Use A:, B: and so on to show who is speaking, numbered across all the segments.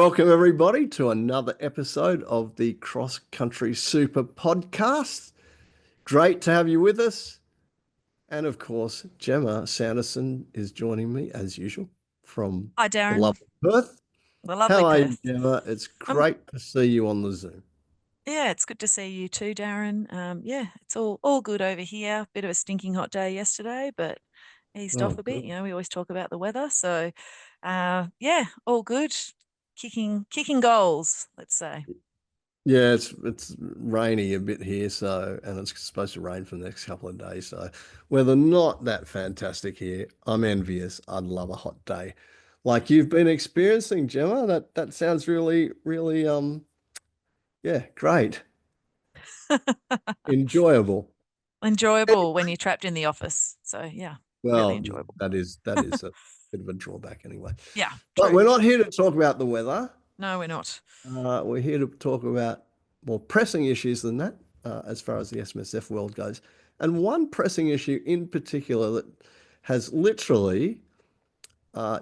A: welcome everybody to another episode of the Cross Country Super Podcast. Great to have you with us. And of course, Jemma Sanderson is joining me as usual from
B: Hi,
A: the
B: Darin.
A: lovely Perth.
B: The lovely
A: How are you,
B: Perth.
A: Jemma? It's
B: Um,
A: great to see you on the Zoom.
B: yeah, it's good to see you too, Darin. Yeah, it's all good over here. Bit of a stinking hot day yesterday, but eased
A: Oh,
B: off a bit.
A: good.
B: We always talk about the weather, so yeah, all good. Kicking goals, let's say.
A: Yeah, it's rainy a bit here, so and it's supposed to rain for the next couple of days. So weather not that fantastic here. I'm envious. I'd love a hot day like you've been experiencing, Gemma. That sounds really yeah, great. Enjoyable.
B: Enjoyable when you're trapped in the office. So yeah, really
A: Well, yeah,
B: enjoyable.
A: that is a bit of a drawback anyway.
B: Yeah,
A: But
B: true.
A: we're not here to talk about the weather.
B: No, we're not.
A: We're here to talk about more pressing issues than that, as far as the SMSF world goes. And one pressing issue in particular that has literally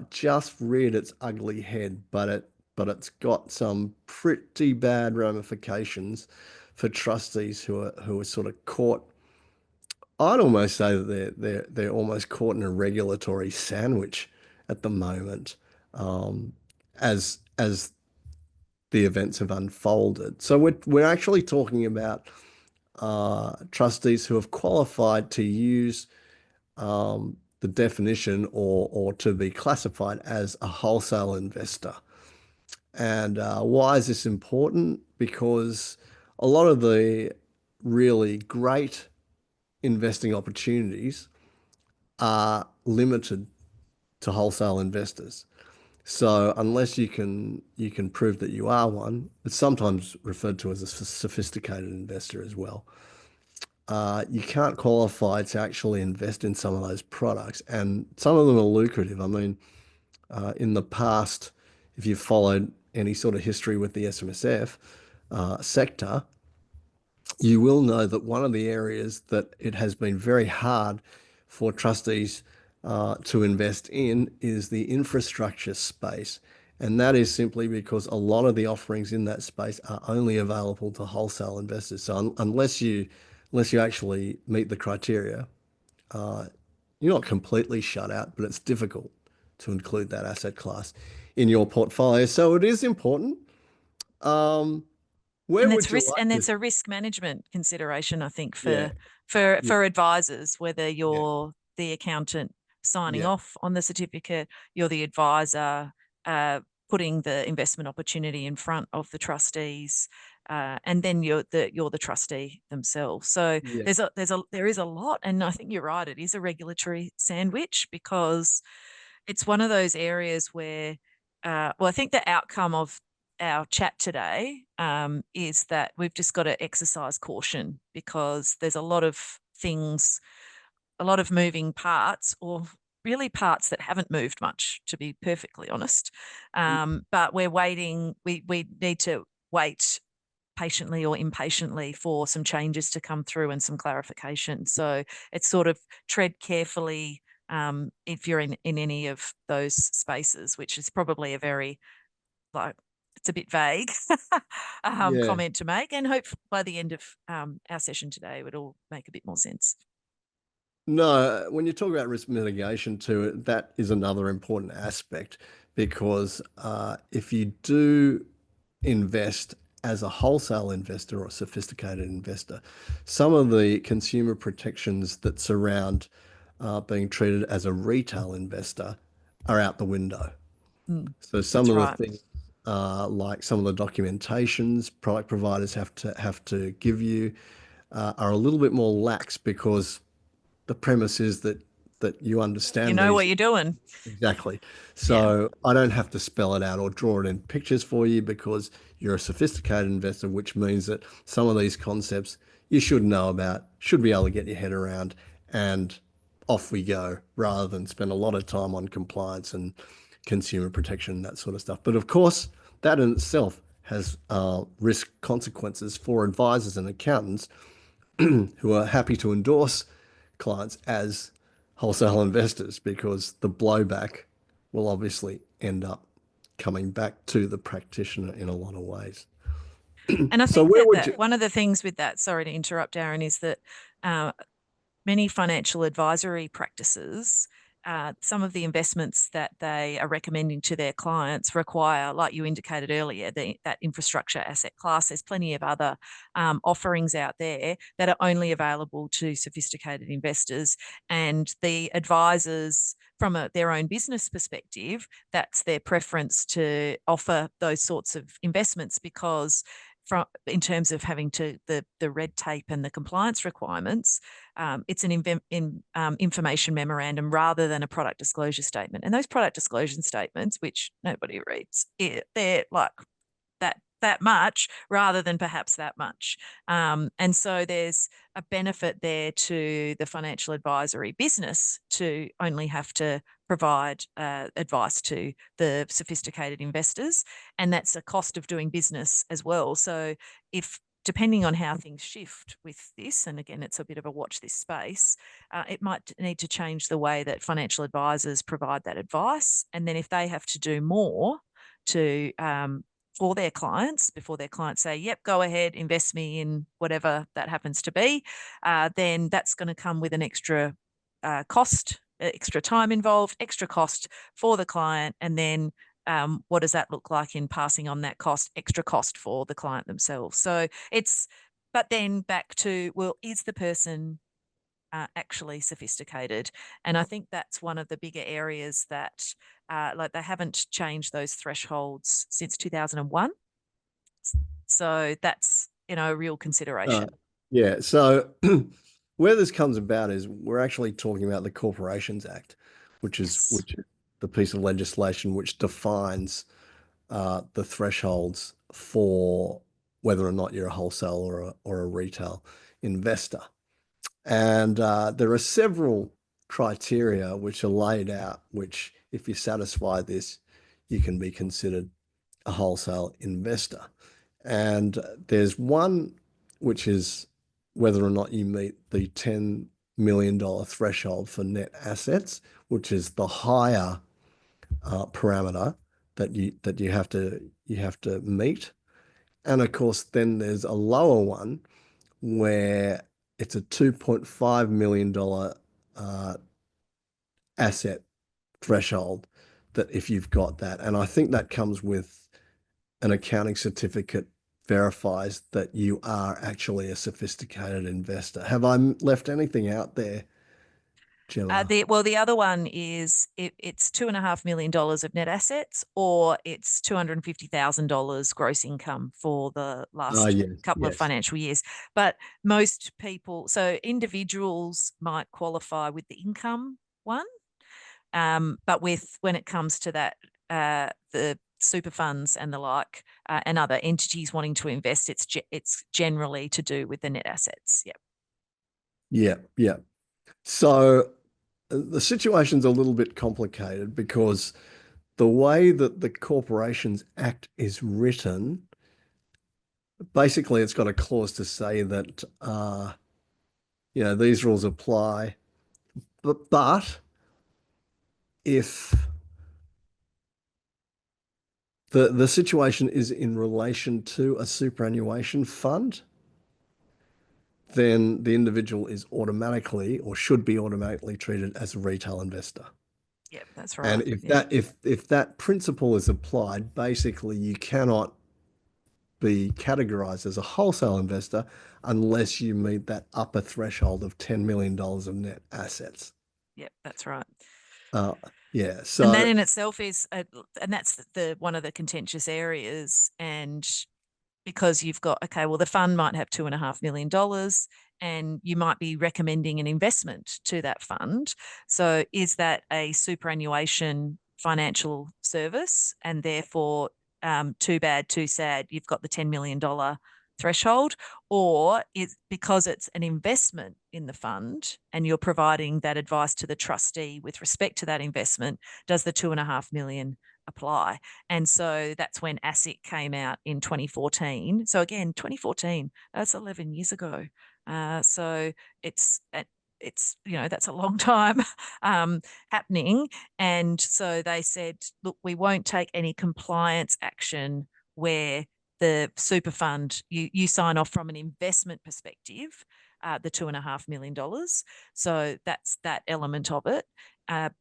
A: just reared its ugly head, but it's got some pretty bad ramifications for trustees who are sort of caught. I'd almost say that they're almost caught in a regulatory sandwich at the moment, as the events have unfolded. So we're actually talking about trustees who have qualified to use the definition or to be classified as a wholesale investor. And why is this important? Because a lot of the really great investing opportunities are limited to wholesale investors. So unless you can prove that you are one, it's sometimes referred to as a sophisticated investor as well. You can't qualify to actually invest in some of those products, and some of them are lucrative. I mean, in the past, if you've followed any sort of history with the SMSF sector, you will know that one of the areas that it has been very hard for trustees to invest in is the infrastructure space. And that is simply because a lot of the offerings in that space are only available to wholesale investors. So unless you actually meet the criteria, uh, you're not completely shut out, but it's difficult to include that asset class in your portfolio. So it is important. Um, where
B: And
A: would
B: it's
A: you
B: risk,
A: like
B: and
A: to?
B: it's a risk management consideration, I think,
A: Yeah, yeah,
B: for advisors, whether
A: yeah,
B: you're the accountant signing
A: yeah.
B: off on the certificate, you're the advisor uh, putting the investment opportunity in front of the trustees, and then you're the trustee themselves. So
A: Yeah.
B: there is a lot, and I think you're right. It is a regulatory sandwich because it's one of those areas where, well, I think the outcome of our chat today is that we've just got to exercise caution because there's a lot of things, a lot of moving parts, or really parts that haven't moved much, to be perfectly honest. But we're waiting. We need to wait patiently or impatiently for some changes to come through and some clarification. So it's sort of tread carefully if you're in any of those spaces, which is probably a very like it's a bit vague
A: Yeah.
B: comment to make. And hope by the end of our session today, it will make a bit more sense.
A: No, when you talk about risk mitigation too, that is another important aspect because if you do invest as a wholesale investor or a sophisticated investor, some of the consumer protections that surround being treated as a retail investor are out the window.
B: Mm,
A: So some
B: that's
A: of the
B: right.
A: things, like some of the documentations product providers have to give you, are a little bit more lax because the premise is that you
B: You
A: understand
B: know
A: these
B: what you're doing.
A: exactly.
B: Yeah.
A: So I don't have to spell it out or draw it in pictures for you because you're a sophisticated investor, which means that some of these concepts you should know about, should be able to get your head around, and off we go, rather than spend a lot of time on compliance and consumer protection, that sort of stuff. But of course, that in itself has risk consequences for advisors and accountants who are happy to endorse clients as wholesale investors because the blowback will obviously end up coming back to the practitioner in a lot of ways.
B: And I
A: So
B: think
A: where
B: that
A: would you?
B: one of the things with that, sorry to interrupt, Darin, is that uh, many financial advisory practices, some of the investments that they are recommending to their clients require, like you indicated earlier, that infrastructure asset class. There's plenty of other offerings out there that are only available to sophisticated investors. And the advisors, from their own business perspective, that's their preference to offer those sorts of investments because from in terms of having to the red tape and the compliance requirements, it's an information memorandum rather than a product disclosure statement. And those product disclosure statements, which nobody reads, they're like that much rather than perhaps that much. And so there's a benefit there to the financial advisory business to only have to provide advice to the sophisticated investors. And that's a cost of doing business as well. So if depending on how things shift with this, and again, it's a bit of a watch this space, it might need to change the way that financial advisors provide that advice. And then if they have to do more to for their clients before their clients say, yep, go ahead, invest me in whatever that happens to be, then that's going to come with an extra cost, extra time involved, extra cost for the client. And then what does that look like in passing on that cost, extra cost for the client themselves? So it's, but then back to, well, is the person actually sophisticated? And I think that's one of the bigger areas that, like, they haven't changed those thresholds since 2001. So that's, a real
A: Uh,
B: consideration.
A: yeah. So where this comes about is we're actually talking about the Corporations Act,
B: Yes.
A: which is the piece of legislation which defines the thresholds for whether or not you're a wholesale or a retail investor. And there are several criteria which are laid out, which, if you satisfy this, you can be considered a wholesale investor. And there's one which is whether or not you meet the $10 million threshold for net assets, which is the higher parameter that you have to meet. And of course, then there's a lower one where it's a $2.5 million asset threshold that if you've got that. And I think that comes with an accounting certificate verifies that you are actually a sophisticated investor. Have I left anything out there, Gemma?
B: The other one is it's $2.5 million of net assets, or it's $250,000 gross income for the
A: Ah,
B: last
A: yes,
B: couple of
A: yes.
B: financial years. But most people, so individuals might qualify with the income one, but with when it comes to that, the super funds and the like, and other entities wanting to invest, it's generally to do with the net assets. Yeah.
A: Yeah, yeah. So the situation's a little bit complicated because the way that the Corporations Act is written, basically it's got a clause to say that these rules apply, but if the situation is in relation to a superannuation fund, then the individual is automatically or should be automatically treated as a retail investor.
B: Yeah, that's
A: And
B: right.
A: if
B: Yeah.
A: that principle is applied, basically you cannot be categorized as a wholesale investor unless you meet that upper threshold of $10 million of net assets.
B: Yeah, that's right.
A: Uh, yeah.
B: And that
A: So
B: in itself is, and that's the one of the contentious areas. And because you've got, okay, well, the fund might have $2.5 million, and you might be recommending an investment to that fund. So is that a superannuation financial service? And therefore, too bad, too sad, you've got the $10 million threshold, or is because it's an investment in the fund and you're providing that advice to the trustee with respect to that investment, does the 2.5 million apply? And so that's when ASIC came out in 2014. So again, 2014, that's 11 years ago. So it's it's, that's a long time happening. And so they said, look, we won't take any compliance action where the super fund, you sign off from an investment perspective, the $2.5 million. So that's that element of it.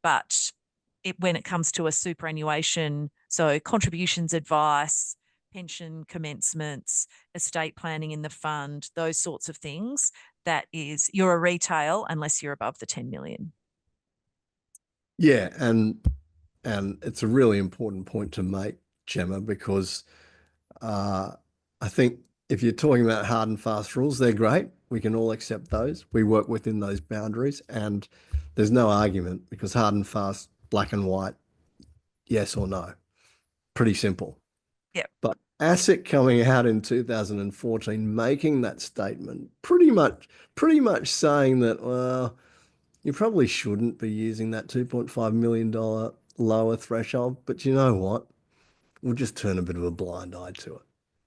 B: But when it comes to a superannuation, so contributions advice, pension commencements, estate planning in the fund, those sorts of things, that is, you're a retail unless you're above the 10 million.
A: Yeah, and it's a really important point to make, Gemma, because uh, I think if you're talking about hard and fast rules, they're great. We can all accept those. We work within those boundaries, and there's no argument because hard and fast, black and white, yes or no, pretty simple.
B: Yep.
A: But ASIC coming out in 2014, making that statement, pretty much saying that, well, you probably shouldn't be using that $2.5 million lower threshold, but you know what? We'll just turn a bit of a blind eye to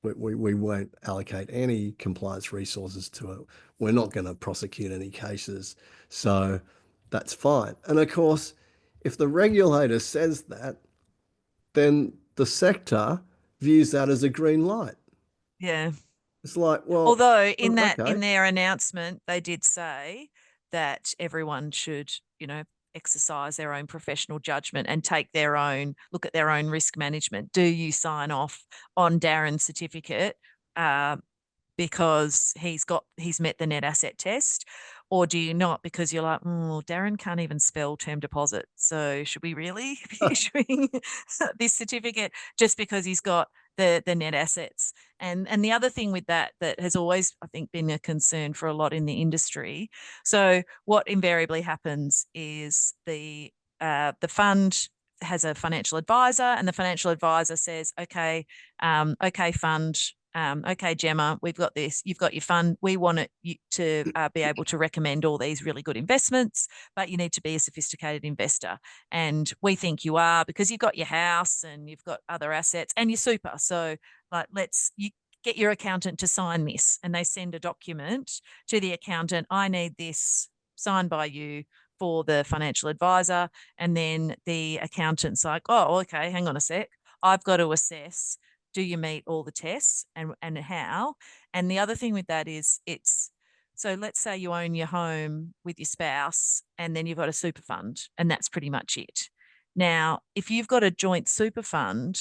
A: it. We won't allocate any compliance resources to it. We're not going to prosecute any cases. So that's fine. And of course, if the regulator says that, then the sector views that as a green light.
B: Yeah.
A: It's like, well,
B: Although in
A: okay.
B: their announcement, they did say that everyone should, exercise their own professional judgment and take their own look at their own risk management. Do you sign off on Darin's certificate uh, because he's met the net asset test, or do you not because you're like, Darin can't even spell term deposit, so should we really be issuing this certificate just because he's got the net assets? And the other thing with that has always, I think, been a concern for a lot in the industry. So what invariably happens is the fund has a financial advisor, and the financial advisor says, okay, okay, fund, okay, Jemma, we've got this. You've got your fund. We want you to be able to recommend all these really good investments, but you need to be a sophisticated investor. And we think you are because you've got your house and you've got other assets and you're super. So, like, you get your accountant to sign this. And they send a document to the accountant. I need this signed by you for the financial advisor. And then the accountant's like, oh, okay, hang on a sec. I've got to assess, do you meet all the tests, and how? And the other thing with that is, so let's say you own your home with your spouse and then you've got a super fund, and that's pretty much it. Now, if you've got a joint super fund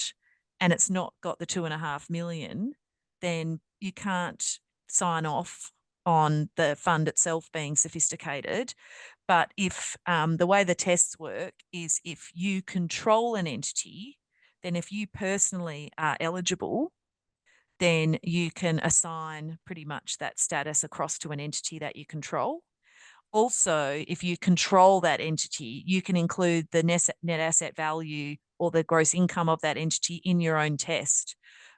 B: and it's not got the 2.5 million, then you can't sign off on the fund itself being sophisticated. But if the way the tests work is, if you control an entity, then if you personally are eligible, then you can assign pretty much that status across to an entity that you control. Also, if you control that entity, you can include the net asset value or the gross income of that entity in your own test.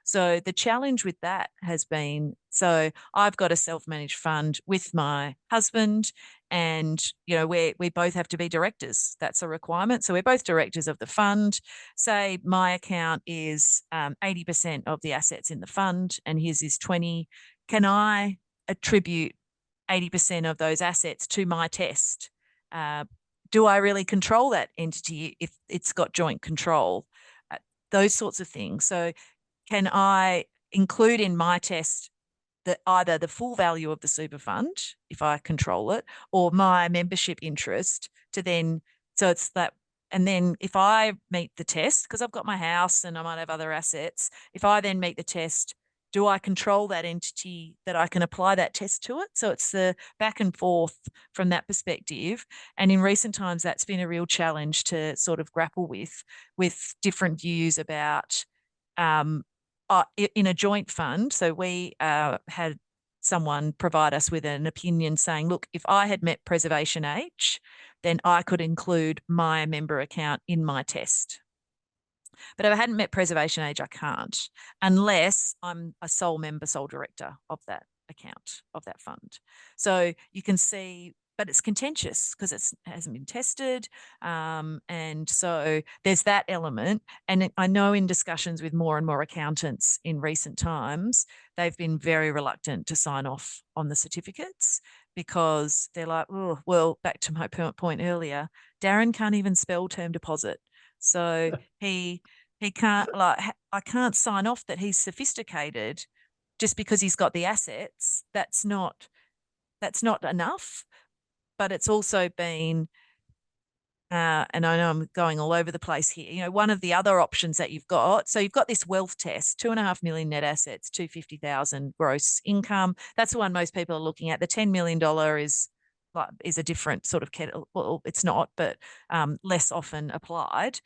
B: So the challenge with that has been, so I've got a self-managed fund with my husband, and we both have to be directors. That's a requirement. So we're both directors of the fund. Say my account is 80% of the assets in the fund and his is 20. Can I attribute 80% of those assets to my test? Do I really control that entity if it's got joint control? Those sorts of things. So can I include in my test either the full value of the super fund, if I control it, or my membership interest to then, so it's that. And then if I meet the test, because I've got my house and I might have other assets, if I then meet the test, do I control that entity that I can apply that test to it? So it's the back and forth from that perspective. And in recent times, that's been a real challenge to sort of grapple with different views about in a joint fund. So we had someone provide us with an opinion saying, look, if I had met preservation age, then I could include my member account in my test. But if I hadn't met preservation age, I can't, unless I'm a sole member, sole director of that account, of that fund. So you can see, but it's contentious because it hasn't been tested. And so there's that element. And I know in discussions with more and more accountants in recent times, they've been very reluctant to sign off on the certificates because they're like, oh, well, back to my point earlier, Darin can't even spell term deposit. So he can't, like, I can't sign off that he's sophisticated just because he's got the assets. That's not enough. But it's also been, and I know I'm going all over the place here. One of the other options that you've got, so you've got this wealth test, 2.5 million net assets, 250,000 gross income. That's the one most people are looking at. The $10 million is a different sort of kettle. Well, it's not, but less often applied.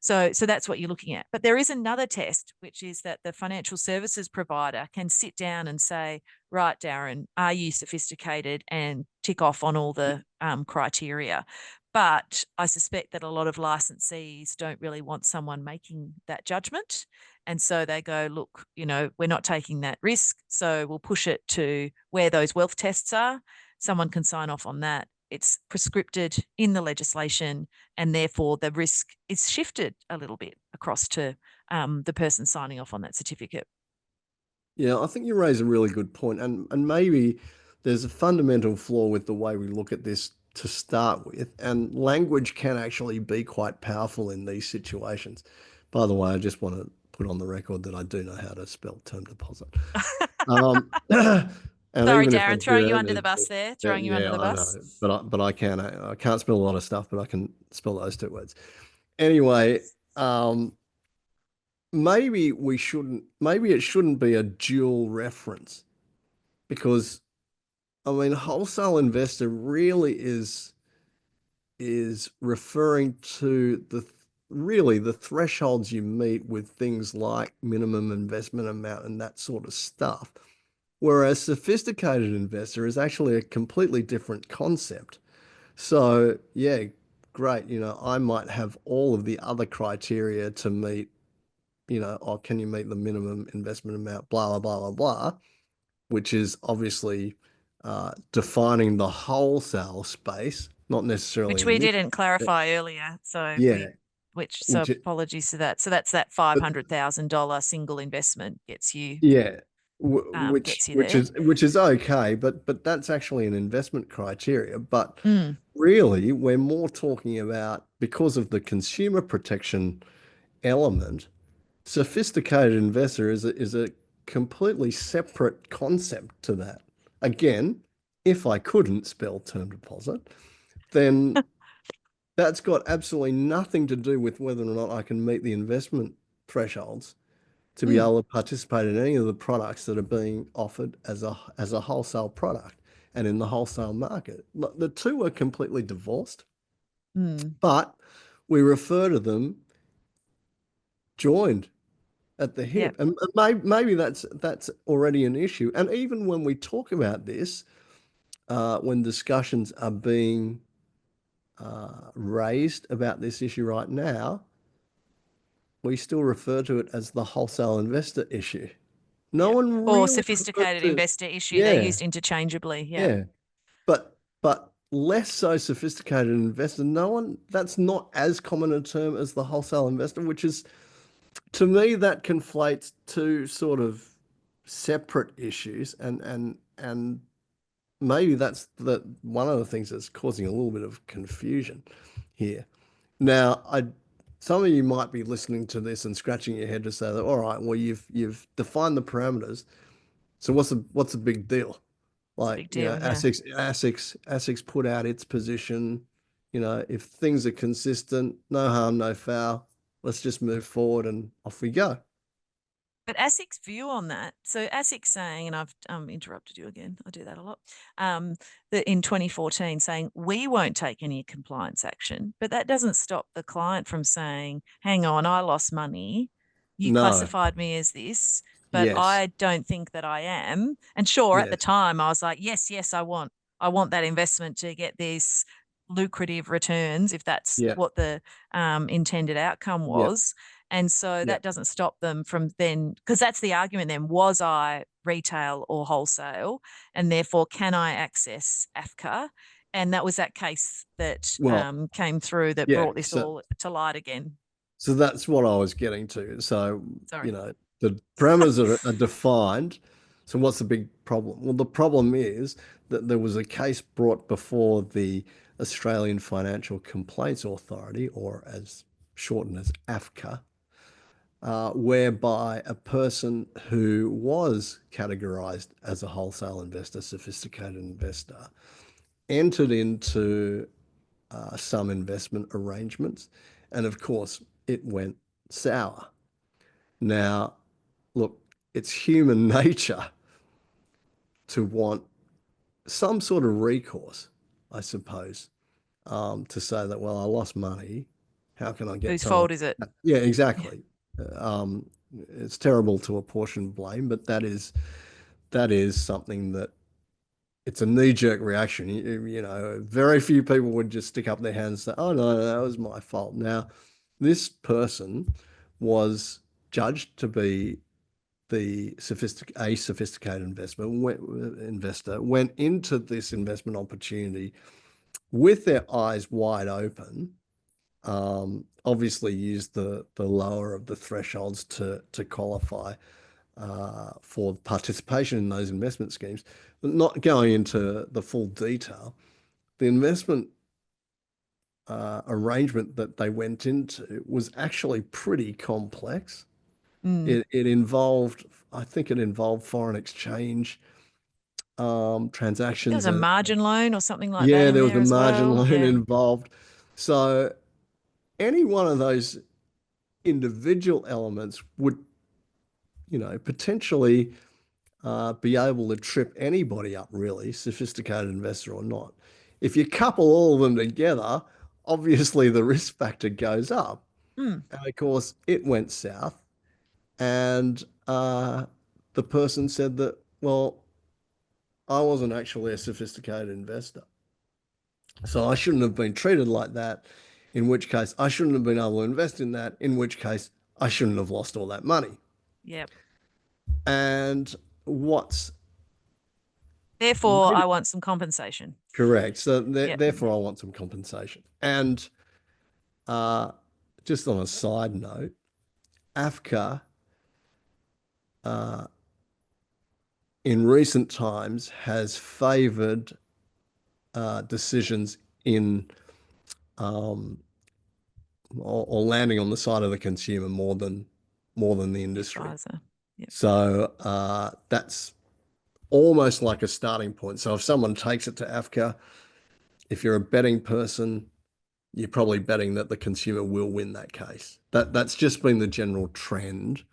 B: So that's what you're looking at. But there is another test, which is that the financial services provider can sit down and say, right, Darin, are you sophisticated, and tick off on all the criteria. But I suspect that a lot of licensees don't really want someone making that judgment. And so they go, look, we're not taking that risk. So we'll push it to where those wealth tests are. Someone can sign off on that. It's prescripted in the legislation, and therefore the risk is shifted a little bit across to the person signing off on that certificate.
A: Yeah, I think you raise a really good point, and maybe there's a fundamental flaw with the way we look at this to start with, and language can actually be quite powerful in these situations. By the way, I just want to put on the record that I do know how to spell term deposit. And
B: Sorry,
A: even if I
B: Darin, throwing you
A: do,
B: under the bus there, throwing you under
A: yeah,
B: the
A: I
B: bus.
A: know, but I can't spell a lot of stuff, but I can spell those two words. Anyway, maybe it shouldn't be a dual reference because I mean, wholesale investor really is referring to really the thresholds you meet with things like minimum investment amount and that sort of stuff. Whereas sophisticated investor is actually a completely different concept. So yeah, great. I might have all of the other criteria to meet, or can you meet the minimum investment amount, blah, blah, blah, blah, blah, which is obviously defining the wholesale space, not necessarily
B: Which
A: in
B: we
A: this.
B: didn't clarify earlier. So
A: Yeah,
B: so
A: which
B: apologies for that. So that's that five
A: but
B: hundred thousand dollar single investment gets you
A: yeah,
B: gets you
A: which
B: there.
A: is okay, but that's actually an investment criteria. But
B: Mm,
A: really, we're more talking about because of the consumer protection element. Sophisticated investor is a completely separate concept to that. Again, if I couldn't spell term deposit, then that's got absolutely nothing to do with whether or not I can meet the investment thresholds to be
B: mm,
A: able to participate in any of the products that are being offered as a wholesale product and in the wholesale market. The two are completely divorced,
B: mm.
A: but we refer to them joined at the
B: Yeah.
A: hip. And maybe that's already an issue. And even when we talk about this, when discussions are being raised about this issue right now, we still refer to it as the wholesale investor issue. No
B: Yeah.
A: one
B: Or
A: really refers
B: sophisticated
A: to,
B: investor issue. They're
A: yeah,
B: used interchangeably. Yeah.
A: yeah, but less so sophisticated investor. No one, that's not as common a term as the wholesale investor, which is to me that conflates two sort of separate issues, and maybe that's one of the things that's causing a little bit of confusion here. Now, some of you might be listening to this and scratching your head to say that, all right, well, you've defined the parameters. So what's the big deal?
B: It's a
A: Like,
B: big deal. Yeah.
A: ASIC's put out its position. If things are consistent, no harm, no foul. Let's just move forward and off we go.
B: But ASIC's view on that, so ASIC's saying, and I've interrupted you again, I do that a lot, that in 2014 saying we won't take any compliance action, but that doesn't stop the client from saying, hang on, I lost money. You
A: No.
B: classified me as this, but
A: Yes.
B: I don't think that I am. And sure, at the
A: Yes.
B: time I was like, yes, yes, I want that investment to get these lucrative returns if that's
A: Yeah.
B: what the intended outcome
A: Yeah.
B: was. And so
A: Yeah.
B: that doesn't stop them from then, because that's the argument then, was I retail or wholesale? And therefore, can I access AFCA? And that was that case that
A: Well,
B: came through that
A: yeah.
B: brought this
A: So
B: all to light again.
A: so that's what I was getting to. So,
B: Sorry.
A: the parameters are defined. So what's the big problem? Well, the problem is that there was a case brought before the Australian Financial Complaints Authority, or as shortened as AFCA, whereby a person who was categorized as a wholesale investor, sophisticated investor, entered into some investment arrangements. And of course, it went sour. Now, look, it's human nature to want some sort of recourse, I suppose, to say that, well, I lost money. How can I get
B: Whose
A: someone?
B: fault is it?
A: Yeah,
B: Yeah.
A: exactly. Um, it's terrible to apportion blame, but that is something that it's a knee-jerk reaction. Very few people would just stick up their hands and say, "Oh no, that was my fault." Now, this person was judged to be a sophisticated investor went into this investment opportunity with their eyes wide open. Obviously, used the lower of the thresholds to qualify for participation in those investment schemes. But not going into the full detail, the investment arrangement that they went into was actually pretty complex.
B: Mm.
A: It involved, I think it involved foreign exchange
B: There
A: transactions,
B: was a
A: and
B: margin loan or something like that
A: yeah,
B: in
A: there was
B: there
A: a
B: as
A: margin
B: well.
A: loan
B: Yeah.
A: involved. So any one of those individual elements would, potentially be able to trip anybody up, really, sophisticated investor or not. If you couple all of them together, obviously the risk factor goes up.
B: Mm.
A: And of course, it went south. And the person said that, well, I wasn't actually a sophisticated investor. So I shouldn't have been treated like that, in which case I shouldn't have been able to invest in that, in which case I shouldn't have lost all that money.
B: Yep.
A: And what's
B: Therefore,
A: really
B: I want some compensation.
A: correct. So
B: Yep.
A: therefore, I want some compensation. And uh, just on a side note, AFCA uh, in recent times has favored decisions in um, or landing on the side of the consumer more than the
B: The
A: industry.
B: advisor. Yep.
A: So that's almost like a starting point. So if someone takes it to AFCA, if you're a betting person, you're probably betting that the consumer will win that case. That's just been the general trend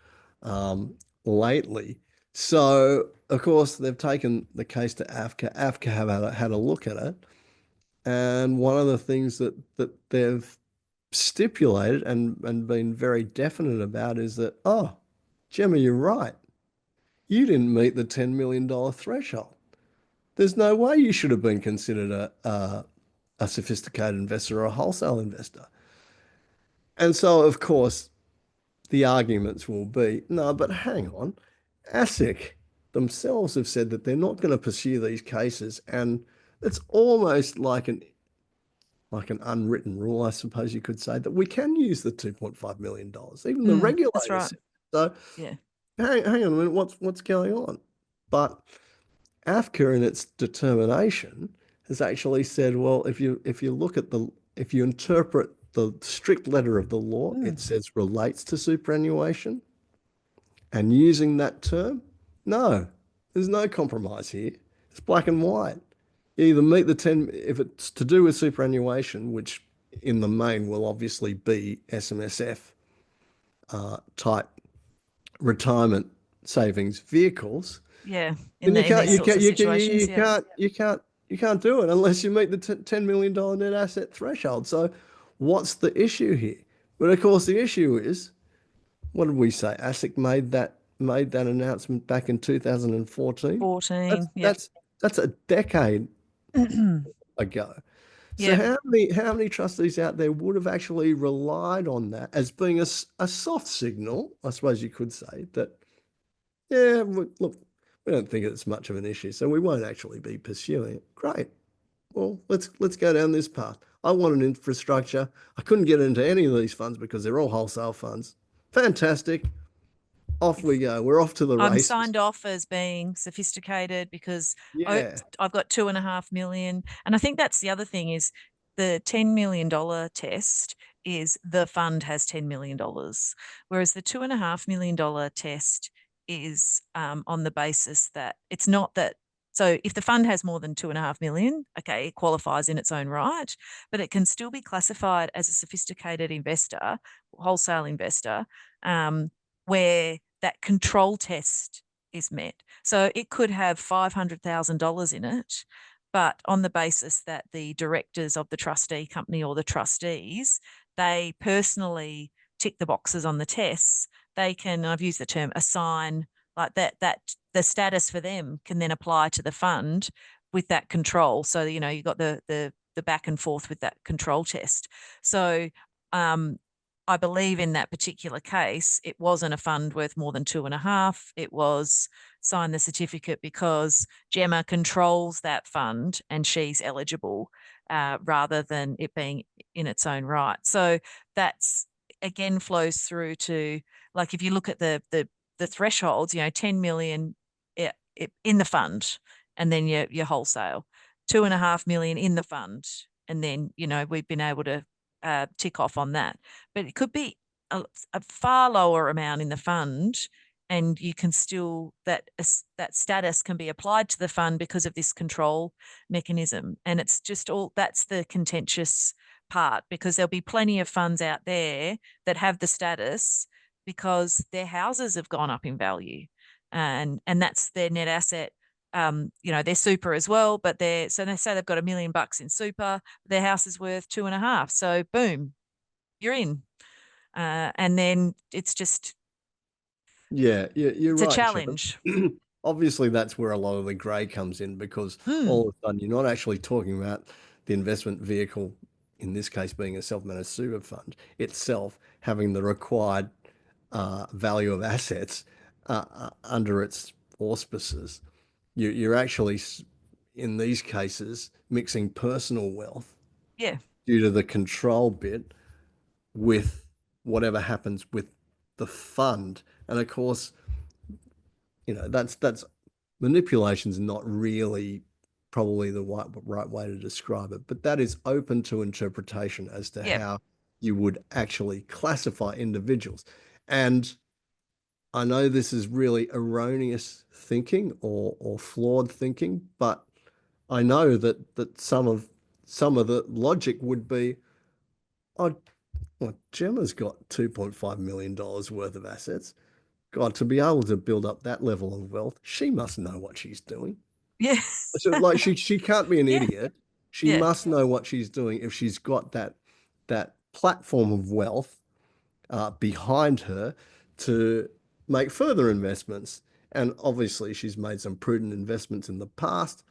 A: um, lately. So of course they've taken the case to AFCA. AFCA have had a look at it, and one of the things that they've stipulated and been very definite about is that, oh, Jemma, you're right. You didn't meet the $10 million threshold. There's no way you should have been considered a sophisticated investor or a wholesale investor. And so, of course, the arguments will be, no, but hang on. ASIC themselves have said that they're not going to pursue these cases. And it's almost like an unwritten rule, I suppose you could say, that we can use the $2.5 million dollars. Even the
B: Mm, that's
A: regulators
B: right.
A: said. So
B: Yeah.
A: hang on a minute, what's going on? But AFCA in its determination has actually said, well, if you look at if you interpret the strict letter of the law,
B: Mm.
A: it says relates to superannuation, and using that term, no, there's no compromise here. It's black and white. You either meet the 10, if it's to do with superannuation, which in the main will obviously be SMSF type retirement savings vehicles,
B: Yeah.
A: then you
B: In
A: can't,
B: these
A: you
B: sorts
A: can't,
B: of
A: you can,
B: situations.
A: you
B: Yeah.
A: can't, you can't, you can't do it unless you meet the $10 million net asset threshold. So, what's the issue here? But of course, the issue is, what did we say? ASIC made that announcement back in 2014. That's
B: 14. Yep.
A: that's that's a decade ago. So
B: Yep.
A: how many trustees out there would have actually relied on that as being a soft signal, I suppose you could say, that yeah, look, we don't think it's much of an issue, so we won't actually be pursuing it. Great. Well, let's go down this path. I want an infrastructure. I couldn't get into any of these funds because they're all wholesale funds. Fantastic. off we go. We're off to the
B: I'm
A: races.
B: signed off as being sophisticated because
A: Yeah.
B: I've got 2.5 million. And I think that's the other thing is the $10 million test is the fund has $10 million, whereas the $2.5 million test is on the basis that it's not that. So if the fund has more than 2.5 million, okay, it qualifies in its own right, but it can still be classified as a sophisticated investor, wholesale investor, where that control test is met. So it could have $500,000 in it, but on the basis that the directors of the trustee company or the trustees, they personally tick the boxes on the tests, they can, I've used the term assign, like that the status for them can then apply to the fund with that control. So, you know, you got the back and forth with that control test. So I believe in that particular case, it wasn't a fund worth more than 2.5. It was sign the certificate because Jemma controls that fund and she's eligible, rather than it being in its own right. So that's again flows through to, like, if you look at the thresholds, 10 million in the fund, and then your wholesale, 2.5 million in the fund, and then we've been able to tick off on that. But it could be a far lower amount in the fund, and you can still that status can be applied to the fund because of this control mechanism. And it's just all that's the contentious part, because there'll be plenty of funds out there that have the status because their houses have gone up in value, and that's their net asset. They're super as well, but they say they've got $1 million in super, their house is worth 2.5. So boom, you're in. And then it's just,
A: Yeah, you're
B: it's a
A: right, Gemma.
B: challenge.
A: Obviously, that's where a lot of the grey comes in because
B: Mm,
A: all of a sudden you're not actually talking about the investment vehicle, in this case being a self-managed super fund itself, having the required value of assets under its auspices. You're actually, in these cases, mixing personal wealth
B: yeah,
A: due to the control bit with whatever happens with the fund. And of course, that's manipulation's not really probably the right way to describe it, but that is open to interpretation as to
B: yeah,
A: how you would actually classify individuals. And I know this is really erroneous thinking or flawed thinking, but I know that some of the logic would be, oh, well, Gemma's got $2.5 million worth of assets. God, to be able to build up that level of wealth, she must know what she's doing.
B: yeah,
A: So, like, she can't be an
B: yeah,
A: idiot. She
B: yeah,
A: must know what she's doing if she's got that platform of wealth behind her to make further investments. And obviously, she's made some prudent investments in the past.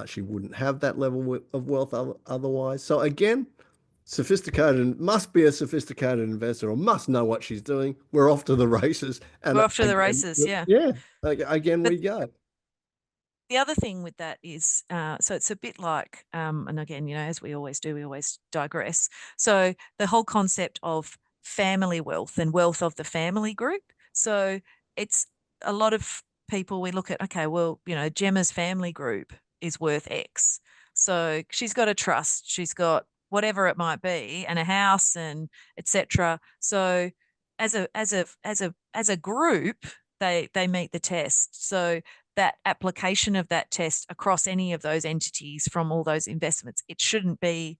A: She wouldn't have that level of wealth otherwise. So again, sophisticated must be a sophisticated investor or must know what she's doing. We're off to the races, and
B: we're off to the
A: again,
B: races. Yeah.
A: yeah, again
B: But
A: we go.
B: the other thing with that is, so it's a bit like, and again, as we always do, we always digress. So the whole concept of family wealth and wealth of the family group. So it's a lot of people, we look at, okay, well, Gemma's family group is worth X. So she's got a trust, she's got whatever it might be, and a house and etc. So as a group, they meet the test. So that application of that test across any of those entities from all those investments, it shouldn't be,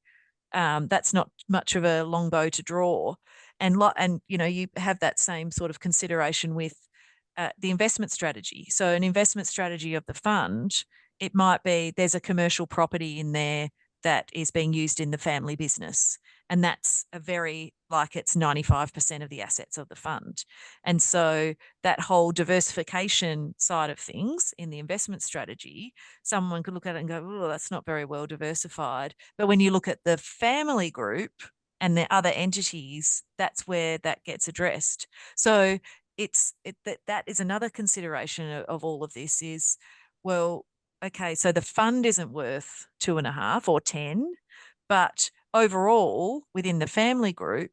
B: that's not much of a long bow to draw. And you have that same sort of consideration with the investment strategy. So an investment strategy of the fund, it might be there's a commercial property in there that is being used in the family business. And that's it's 95% of the assets of the fund. And so that whole diversification side of things in the investment strategy, someone could look at it and go, oh, that's not very well diversified. But when you look at the family group and the other entities, that's where that gets addressed. So that is another consideration of all of this is, well, okay, so the fund isn't worth 2.5 or 10, but overall within the family group,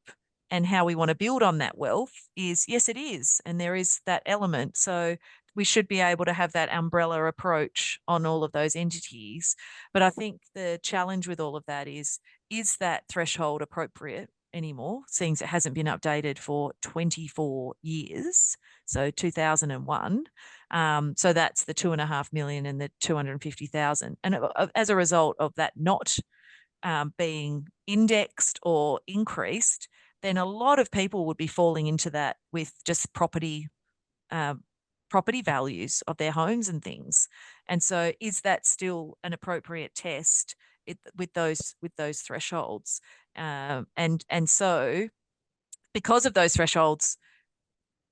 B: and how we want to build on that wealth is, yes, it is. And there is that element. So we should be able to have that umbrella approach on all of those entities. But I think the challenge with all of that is that threshold appropriate anymore, seeing as it hasn't been updated for 24 years, so 2001. So that's the 2.5 million and the 250,000. And as a result of that not being indexed or increased, then a lot of people would be falling into that with just uh, property values of their homes and things. And so, is that still an appropriate test with those thresholds? And so, because of those thresholds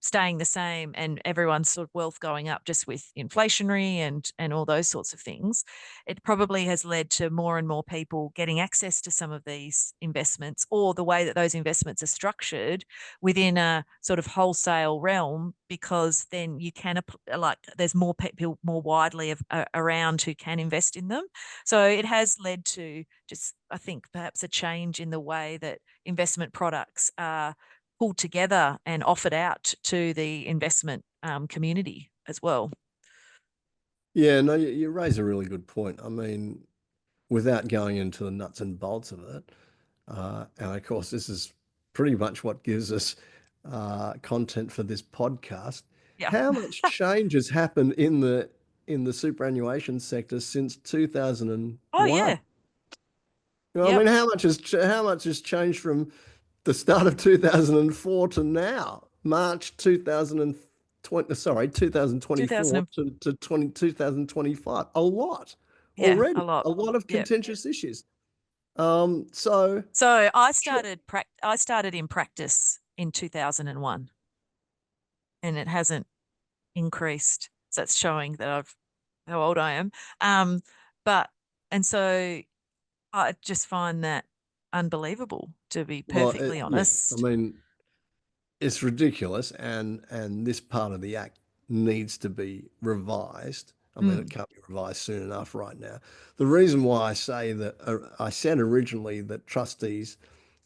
B: staying the same and everyone's sort of wealth going up just with inflationary and all those sorts of things, it probably has led to more and more people getting access to some of these investments, or the way that those investments are structured within a sort of wholesale realm, because then you can, like, there's more people more widely around who can invest in them. So it has led to, just I think, perhaps a change in the way that investment products are pulled together and offered out to the investment community as well.
A: Yeah, no, you raise a really good point. I mean, without going into the nuts and bolts of it, and of course, this is pretty much what gives us content for this podcast.
B: Yeah.
A: How much change has happened in the superannuation sector since
B: Oh
A: 2001?
B: yeah.
A: You know, I
B: Yep.
A: mean, how much has changed from the start of 2004 to now, March 2020, sorry, 2024
B: 2000.
A: to 2025? A lot
B: Yeah,
A: already,
B: a lot.
A: a lot of
B: Yeah.
A: contentious issues. So,
B: So
A: sure.
B: I started in practice in 2001, and it hasn't increased. So that's showing that I've how old I am. Um, but and so I just find that unbelievable, to be
A: Well,
B: perfectly
A: yeah, I
B: honest.
A: mean, it's ridiculous, and this part of the act needs to be revised. I mean, it
B: Mm,
A: can't be revised soon enough right now. The reason why I say that, I said originally that trustees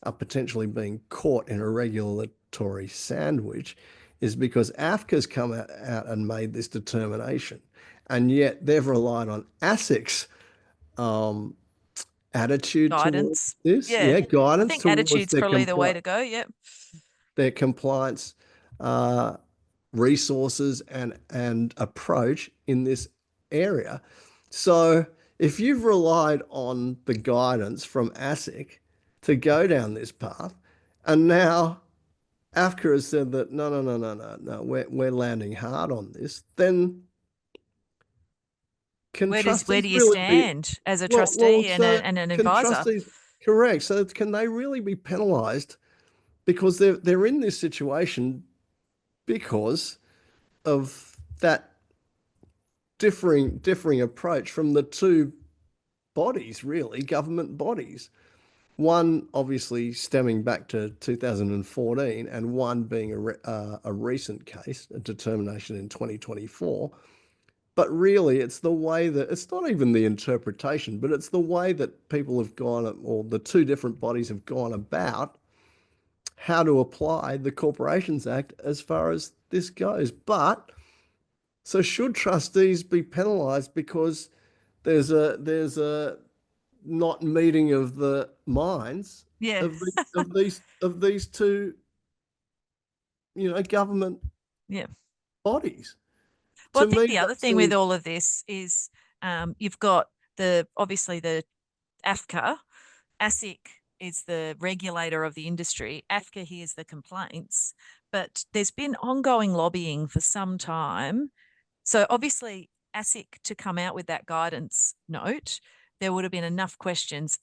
A: are potentially being caught in a regulatory sandwich, is because AFCA's come out and made this determination, and yet they've relied on ASIC's um, attitude towards
B: guidance.
A: this,
B: Yeah.
A: yeah,
B: I
A: guidance
B: think
A: towards
B: attitude's probably the way to go. Yep.
A: their compliance uh, resources and approach in this area. So if you've relied on the guidance from ASIC to go down this path, and now AFCA has said that no, we're landing hard on this, then can
B: Where
A: trustees
B: do you
A: really be,
B: stand as a
A: well,
B: trustee and
A: so
B: an
A: can
B: advisor?
A: trustees, correct, so can they really be penalized because they're in this situation because of that differing approach from the two bodies, really, government bodies. One obviously stemming back to 2014, and one being a recent case, a determination in 2024. But really, it's the way that it's not even the interpretation, but it's the way that people have gone, or the two different bodies have gone about how to apply the Corporations Act as far as this goes. But so should trustees be penalised because there's a not meeting of the minds
B: Yeah.
A: of these two, government
B: Yeah.
A: bodies?
B: Well, I
A: To
B: think
A: me,
B: the other
A: that
B: thing with
A: seems
B: all of this is you've got obviously the AFCA. ASIC is the regulator of the industry. AFCA hears the complaints, but there's been ongoing lobbying for some time. So obviously, ASIC to come out with that guidance note, there would have been enough questions.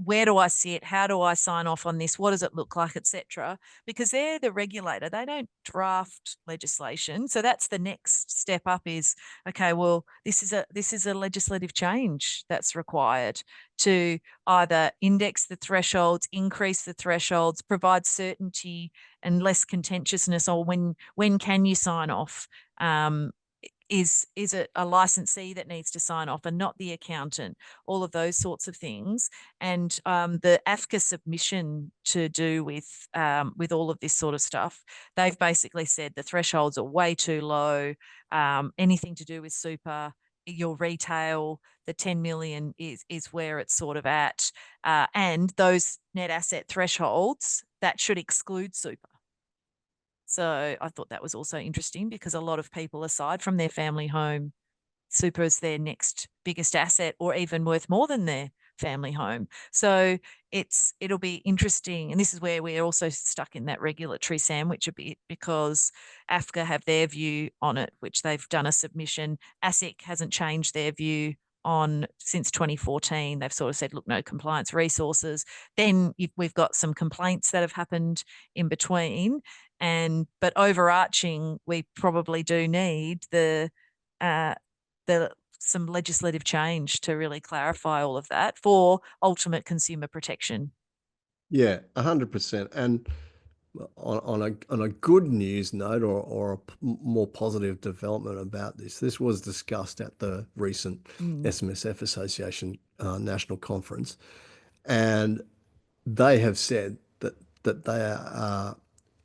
B: Where do I see it? How do I sign off on this? What does it look like, etc.? Because they're the regulator. They don't draft legislation. So that's the next step up. Is okay. Well, this is a legislative change that's required to either index the thresholds, increase the thresholds, provide certainty and less contentiousness, or when can you sign off? is it a licensee that needs to sign off and not the accountant? All of those sorts of things. And the AFCA submission to do with all of this sort of stuff, they've basically said the thresholds are way too low. Anything to do with super, your retail, the 10 million is where it's sort of at. And those net asset thresholds, that should exclude super. So I thought that was also interesting because a lot of people, aside from their family home, super is their next biggest asset or even worth more than their family home. So it'll be interesting. And this is where we're also stuck in that regulatory sandwich a bit because AFCA have their view on it, which they've done a submission. ASIC hasn't changed their view on since 2014. They've sort of said, look, no compliance resources. Then we've got some complaints that have happened in between. But overarching, we probably do need uh, some legislative change to really clarify all of that for ultimate consumer protection.
A: Yeah, 100%. And on a good news note or more positive development about this, this was discussed at the recent
B: Mm,
A: SMSF Association National Conference, and they have said that they are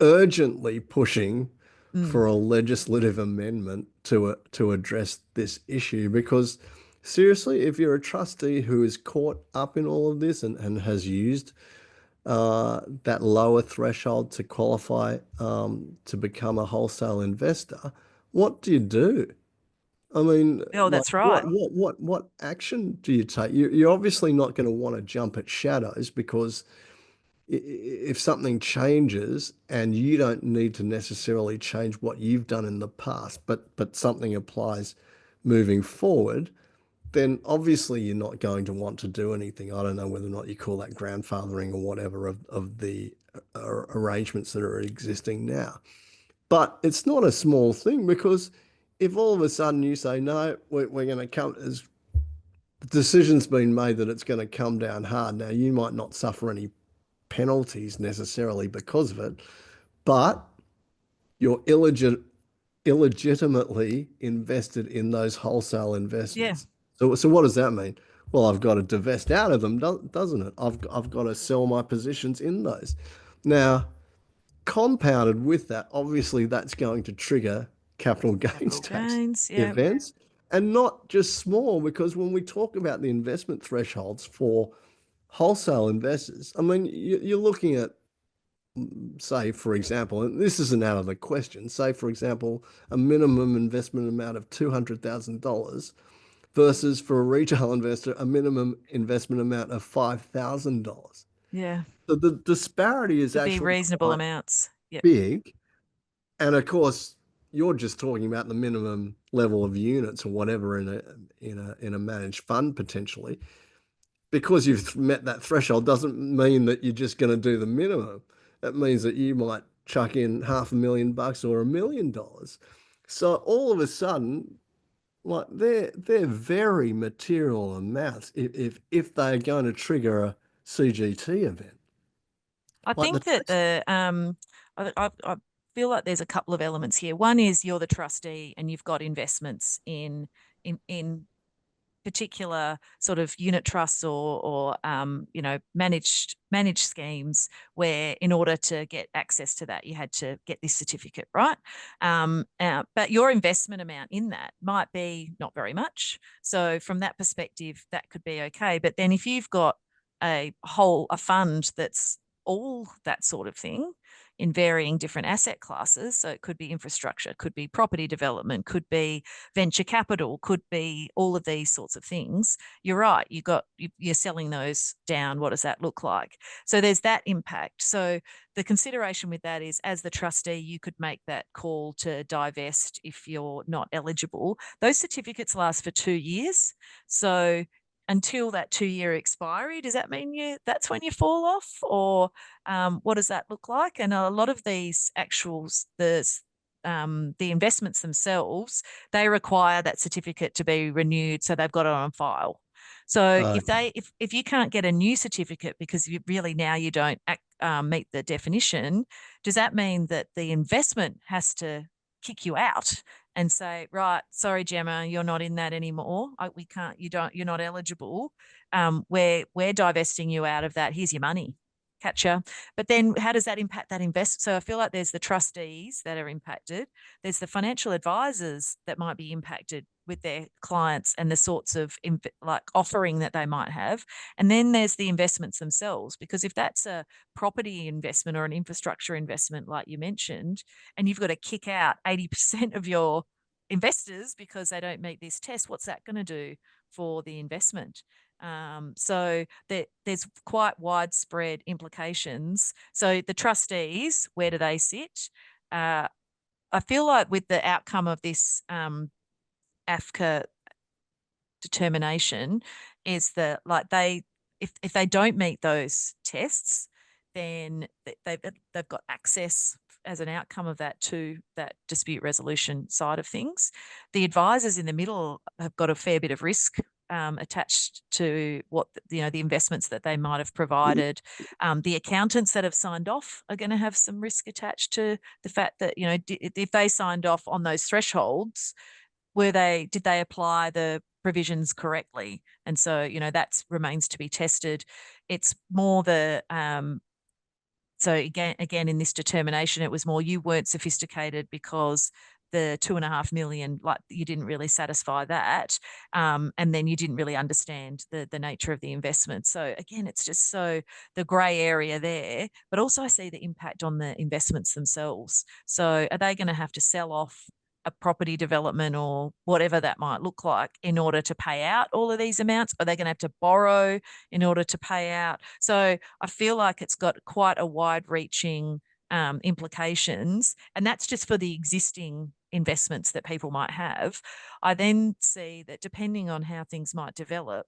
A: urgently pushing
B: mm.
A: for a legislative amendment to address this issue because seriously, if you're a trustee who is caught up in all of this and has used that lower threshold to qualify to become a wholesale investor, what do you do? I mean,
B: Oh,
A: like,
B: that's right.
A: what action do you take? You're obviously not going to want to jump at shadows because if something changes and you don't need to necessarily change what you've done in the past, but something applies moving forward, then obviously you're not going to want to do anything. I don't know whether or not you call that grandfathering or whatever of the arrangements that are existing now. But it's not a small thing because if all of a sudden you say, no, we're going to come, as the decision's been made that it's going to come down hard. Now, you might not suffer any penalties necessarily because of it, but you're illegitimately invested in those wholesale
B: Yeah.
A: investments. So what does that mean? Well, I've got to divest out of them, doesn't it? I've got to sell my positions in those. Now, compounded with that, obviously that's going to trigger capital gains
B: Capital
A: tax
B: gains. Yeah.
A: events, and not just small, because when we talk about the investment thresholds for wholesale investors, I mean, you're looking at, say, for example, and this isn't out of the question, say, for example, a minimum investment amount of $200,000 versus for a retail investor, a minimum investment amount of $5,000.
B: Yeah.
A: So the disparity is
B: Could be
A: actually
B: reasonable
A: quite
B: amounts. Yep.
A: big. And of course, you're just talking about the minimum level of units or whatever in a managed fund potentially. Because you've met that threshold doesn't mean that you're just going to do the minimum. That means that you might chuck in $500,000 or $1 million. So all of a sudden, like they're very material amounts if they're going to trigger a CGT event.
B: I
A: Like the
B: think that
A: tax.
B: I feel like there's a couple of elements here. One is you're the trustee and you've got investments in particular sort of unit trusts or managed schemes where in order to get access to that you had to get this certificate, right? But your investment amount in that might be not very much, so from that perspective that could be okay. But then if you've got a fund that's all that sort of thing in varying different asset classes. So it could be infrastructure, could be property development, could be venture capital, could be all of these sorts of things. You're right. You're selling those down. What does that look like? So there's that impact. So the consideration with that is, as the trustee, you could make that call to divest if you're not eligible. Those certificates last for 2 years. So until that 2-year expiry, does that mean that's when you fall off, or what does that look like? And a lot of these actuals, the investments themselves, they require that certificate to be renewed, so they've got it on file. So
A: Uh,
B: if you can't get a new certificate because now you don't meet the definition, does that mean that the investment has to kick you out and say, right, sorry, Jemma, you're not in that anymore. We can't, you're not eligible. We're divesting you out of that. Here's your money. Catch. But then how does that impact that invest? So I feel like there's the trustees that are impacted. There's the financial advisors that might be impacted with their clients and the sorts of like offering that they might have. And then there's the investments themselves, because if that's a property investment or an infrastructure investment, like you mentioned, and you've got to kick out 80% of your investors because they don't meet this test, what's that going to do for the investment? So there's quite widespread implications. So the trustees, where do they sit? I feel like with the outcome of this AFCA determination is that like if they don't meet those tests, then they've got access as an outcome of that to that dispute resolution side of things. The advisors in the middle have got a fair bit of risk attached to what the investments that they might have provided. The accountants that have signed off are going to have some risk attached to the fact that if they signed off on those thresholds, did they apply the provisions correctly? And so that remains to be tested. It's more so again in this determination, it was more you weren't sophisticated because the 2.5 million, like you didn't really satisfy that, and then you didn't really understand the nature of the investment. So again, it's just so the grey area there, but also I see the impact on the investments themselves. So are they going to have to sell off a property development or whatever that might look like in order to pay out all of these amounts? Are they going to have to borrow in order to pay out? So I feel like it's got quite a wide reaching implications. And that's just for the existing investments that people might have. I then see that depending on how things might develop,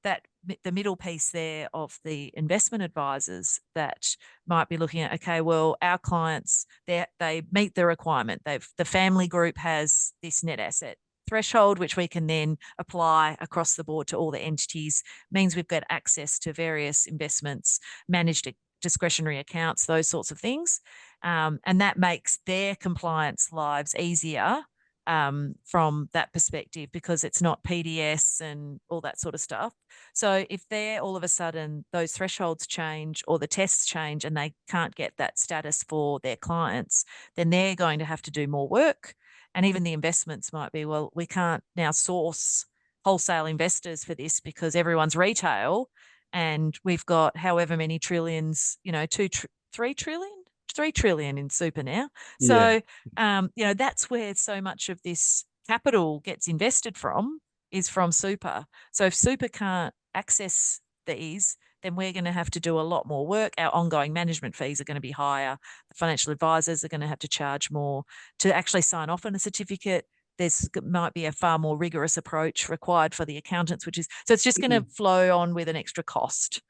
B: that the middle piece there of the investment advisors that might be looking at, okay, well, our clients, they meet the requirement. The family group has this net asset threshold, which we can then apply across the board to all the entities, means we've got access to various investments, managed discretionary accounts, those sorts of things. And that makes their compliance lives easier from that perspective because it's not PDS and all that sort of stuff. So if they're all of a sudden those thresholds change or the tests change and they can't get that status for their clients, then they're going to have to do more work. And even the investments might be, well, we can't now source wholesale investors for this because everyone's retail and we've got however many trillions, 3 trillion, 3 trillion in super now.
A: Yeah.
B: So that's where so much of this capital gets invested from is from super. So if super can't access these, then we're going to have to do a lot more work. Our ongoing management fees are going to be higher. The financial advisors are going to have to charge more to actually sign off on a certificate. There's might be a far more rigorous approach required for the accountants, so it's just going to flow on with an extra cost.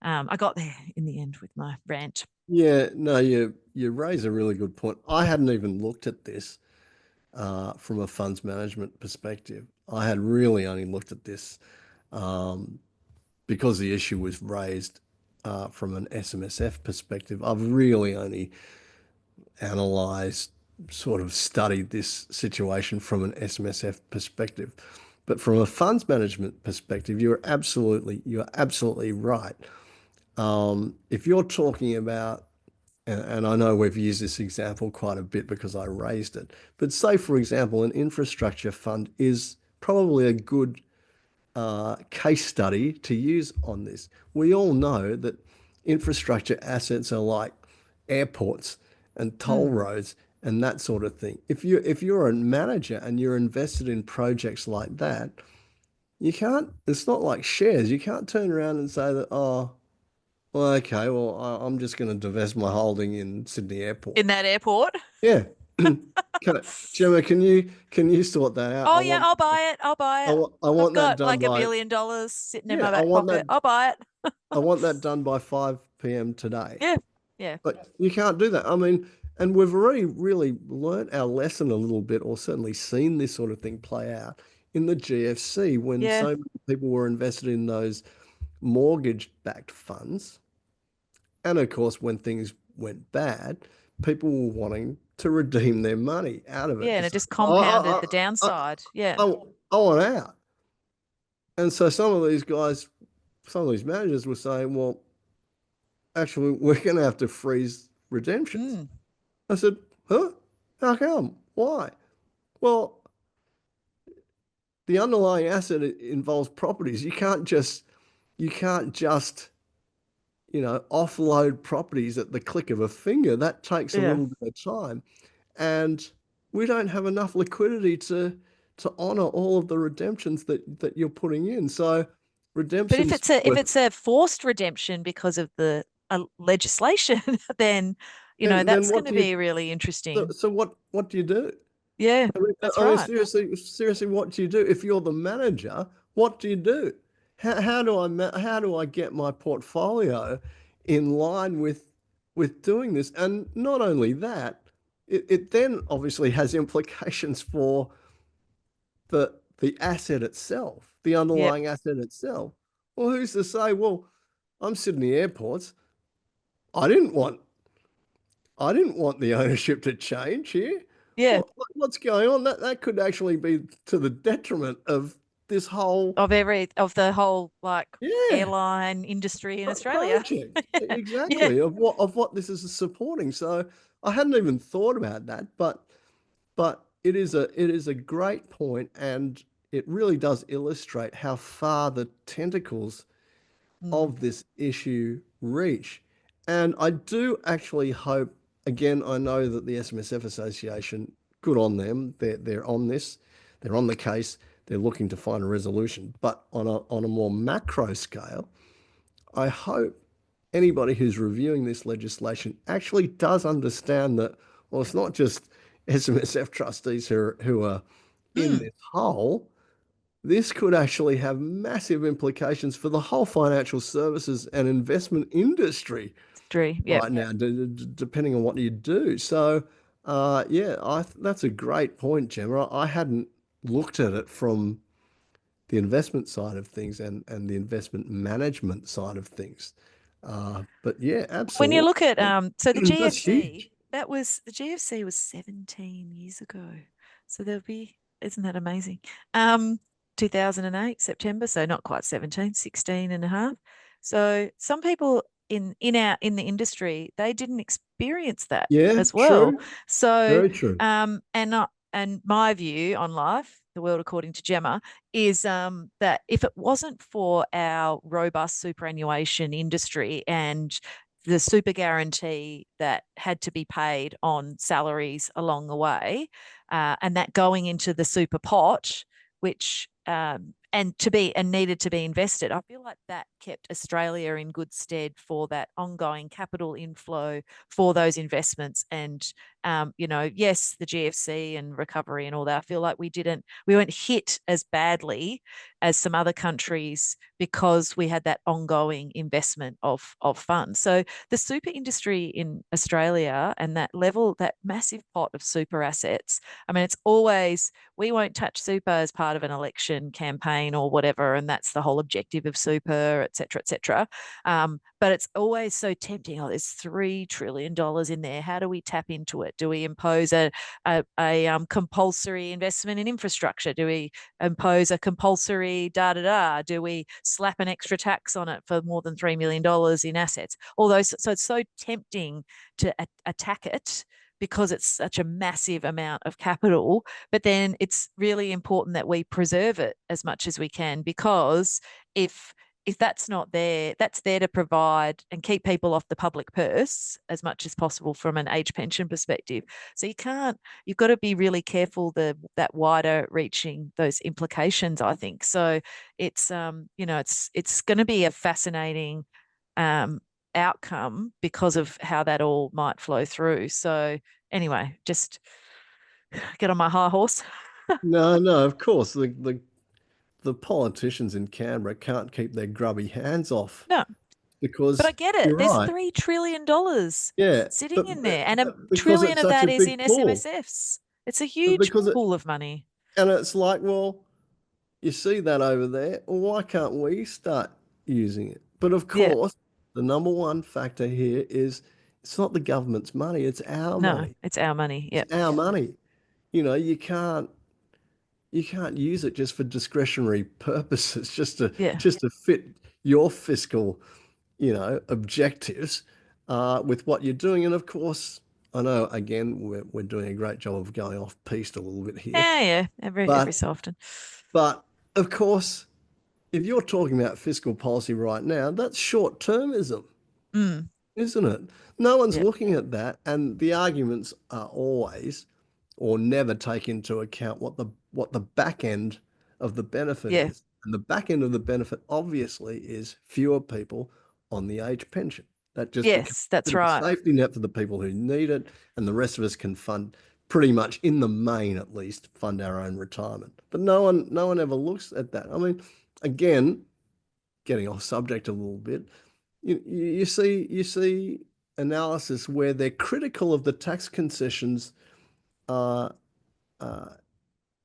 B: I got there in the end with my rant.
A: Yeah, no, you raise a really good point. I hadn't even looked at this from a funds management perspective. I had really only looked at this um, because the issue was raised from an SMSF perspective. I've really only analyzed, sort of studied this situation from an SMSF perspective. But from a funds management perspective, you're absolutely right. If you're talking about, and I know we've used this example quite a bit because I raised it, but say, for example, an infrastructure fund is probably a good case study to use on this. We all know that infrastructure assets are like airports and toll
B: Mm.
A: roads and that sort of thing. If you're a manager and you're invested in projects like that, you can't, it's not like shares. You can't turn around and say that, oh, well, okay, well, I'm just going to divest my holding in Sydney Airport.
B: In that airport.
A: Yeah. Gemma, can you sort that out?
B: Oh yeah, I'll buy it. I'll buy it.
A: I
B: I've
A: want that
B: got
A: done
B: like a
A: by
B: billion dollars sitting in
A: yeah,
B: my back pocket. I'll buy it.
A: I want that done by 5 p.m. today.
B: Yeah. Yeah.
A: But you can't do that. I mean, and we've already really learnt our lesson a little bit, or certainly seen this sort of thing play out in the GFC when
B: Yeah.
A: so many people were invested in those mortgage-backed funds. And of course, when things went bad, people were wanting to redeem their money out of it
B: Yeah,
A: to
B: and it
A: say,
B: just
A: oh,
B: compounded the downside. Yeah.
A: I want out. And so some of these guys, some of these managers were saying, well, actually, we're going to have to freeze redemptions.
B: Mm,
A: I said, huh? How come? Why? Well, the underlying asset involves properties. You can't just, offload properties at the click of a finger. That takes a
B: yeah.
A: little bit of time. And we don't have enough liquidity to honor all of the redemptions that you're putting in. So
B: But if
A: redemptions
B: it's a if
A: were,
B: it's a forced redemption because of the legislation, then
A: then
B: that's
A: what
B: going to
A: do you
B: be really
A: so,
B: interesting.
A: so what do you do?
B: Yeah,
A: I mean,
B: that's right.
A: seriously, what do you do if you're the manager? What do you do? How do I get my portfolio in line with doing this? And not only that, it then obviously has implications for the asset itself, the
B: Yep.
A: underlying asset itself. Well, who's to say? Well, I'm Sydney Airports. I didn't want I didn't want the ownership to change here.
B: Yeah.
A: What's going on? That could actually be to the detriment of this whole,
B: Of the whole like
A: yeah,
B: airline industry in Australia.
A: project.
B: Yeah.
A: Exactly, of what this is supporting. So I hadn't even thought about that, but it is a great point, and it really does illustrate how far the tentacles
B: Mm,
A: of this issue reach. And I do actually hope, again, I know that the SMSF Association, good on them. They're on this, they're on the case, they're looking to find a resolution. But on a more macro scale, I hope anybody who's reviewing this legislation actually does understand that, well, it's not just SMSF trustees who are in
B: mm,
A: this hole. This could actually have massive implications for the whole financial services and investment industry
B: Three. Yep.
A: right now, depending on what you do. So, yeah, that's a great point, Gemma. I hadn't looked at it from the investment side of things and the investment management side of things. But yeah,
B: When you look at
A: absolutely.
B: so the
A: That's
B: GFC,
A: huge.
B: the GFC was 17 years ago. So there'll be, isn't that amazing? Um 2008 September, so not quite 17, 16 and a half. So some people in the industry, they didn't experience that
A: Yeah,
B: as well.
A: true.
B: So
A: Very true.
B: and my view on life, the world according to Gemma, is that if it wasn't for our robust superannuation industry and the super guarantee that had to be paid on salaries along the way, and that going into the super pot, which and needed to be invested. I feel like that kept Australia in good stead for that ongoing capital inflow for those investments. And yes, the GFC and recovery and all that. I feel like we weren't hit as badly as some other countries because we had that ongoing investment of funds. So the super industry in Australia and that massive pot of super assets, I mean, it's always, we won't touch super as part of an election campaign or whatever, and that's the whole objective of super, et cetera, et cetera. But it's always so tempting. Oh, there's $3 trillion in there. How do we tap into it? Do we impose a compulsory investment in infrastructure? Do we impose a compulsory da da da? Do we slap an extra tax on it for more than $3 million in assets? Although, so it's so tempting to attack it because it's such a massive amount of capital. But then it's really important that we preserve it as much as we can, because if that's not there, that's there to provide and keep people off the public purse as much as possible from an age pension perspective. So you've got to be really careful that wider reaching those implications, I think. So it's going to be a fascinating um, outcome because of how that all might flow through. So anyway, just get on my high horse.
A: No, no, of course. The politicians in Canberra can't keep their grubby hands off
B: No, but I
A: because
B: get it.
A: you're
B: There's
A: right.
B: $3 trillion
A: Yeah,
B: sitting in there, and a
A: because
B: trillion
A: it's
B: of
A: such
B: that
A: a
B: is
A: big
B: in
A: pool.
B: SMSFs. It's a
A: But
B: huge
A: because it
B: pool of money.
A: and it's like, well, you see that over there. Well, why can't we start using it? But of
B: Yeah.
A: course, the number one factor here is It's not the government's money, it's our
B: No,
A: money.
B: it's our money.
A: It's
B: Yep.
A: our money. You know, you can't use it just for discretionary purposes,
B: Yeah.
A: just to fit your fiscal, objectives with what you're doing. And of course, I know again we're doing a great job of going off piste a little bit here,
B: Yeah, yeah. Every
A: but
B: so often.
A: but of course, if you're talking about fiscal policy right now, that's short-termism,
B: Mm,
A: isn't it? No one's
B: yeah.
A: looking at that, and the arguments are always or never take into account what the back end of the benefit
B: Yeah.
A: is. And the back end of the benefit obviously is fewer people on the age pension. That just becomes
B: Yes,
A: a
B: that's
A: bit of a
B: right.
A: safety net for the people who need it, and the rest of us can fund pretty much in the main at least fund our own retirement. But no one ever looks at that. I mean, again, getting off subject a little bit, you see analysis where they're critical of the tax concessions uh, uh,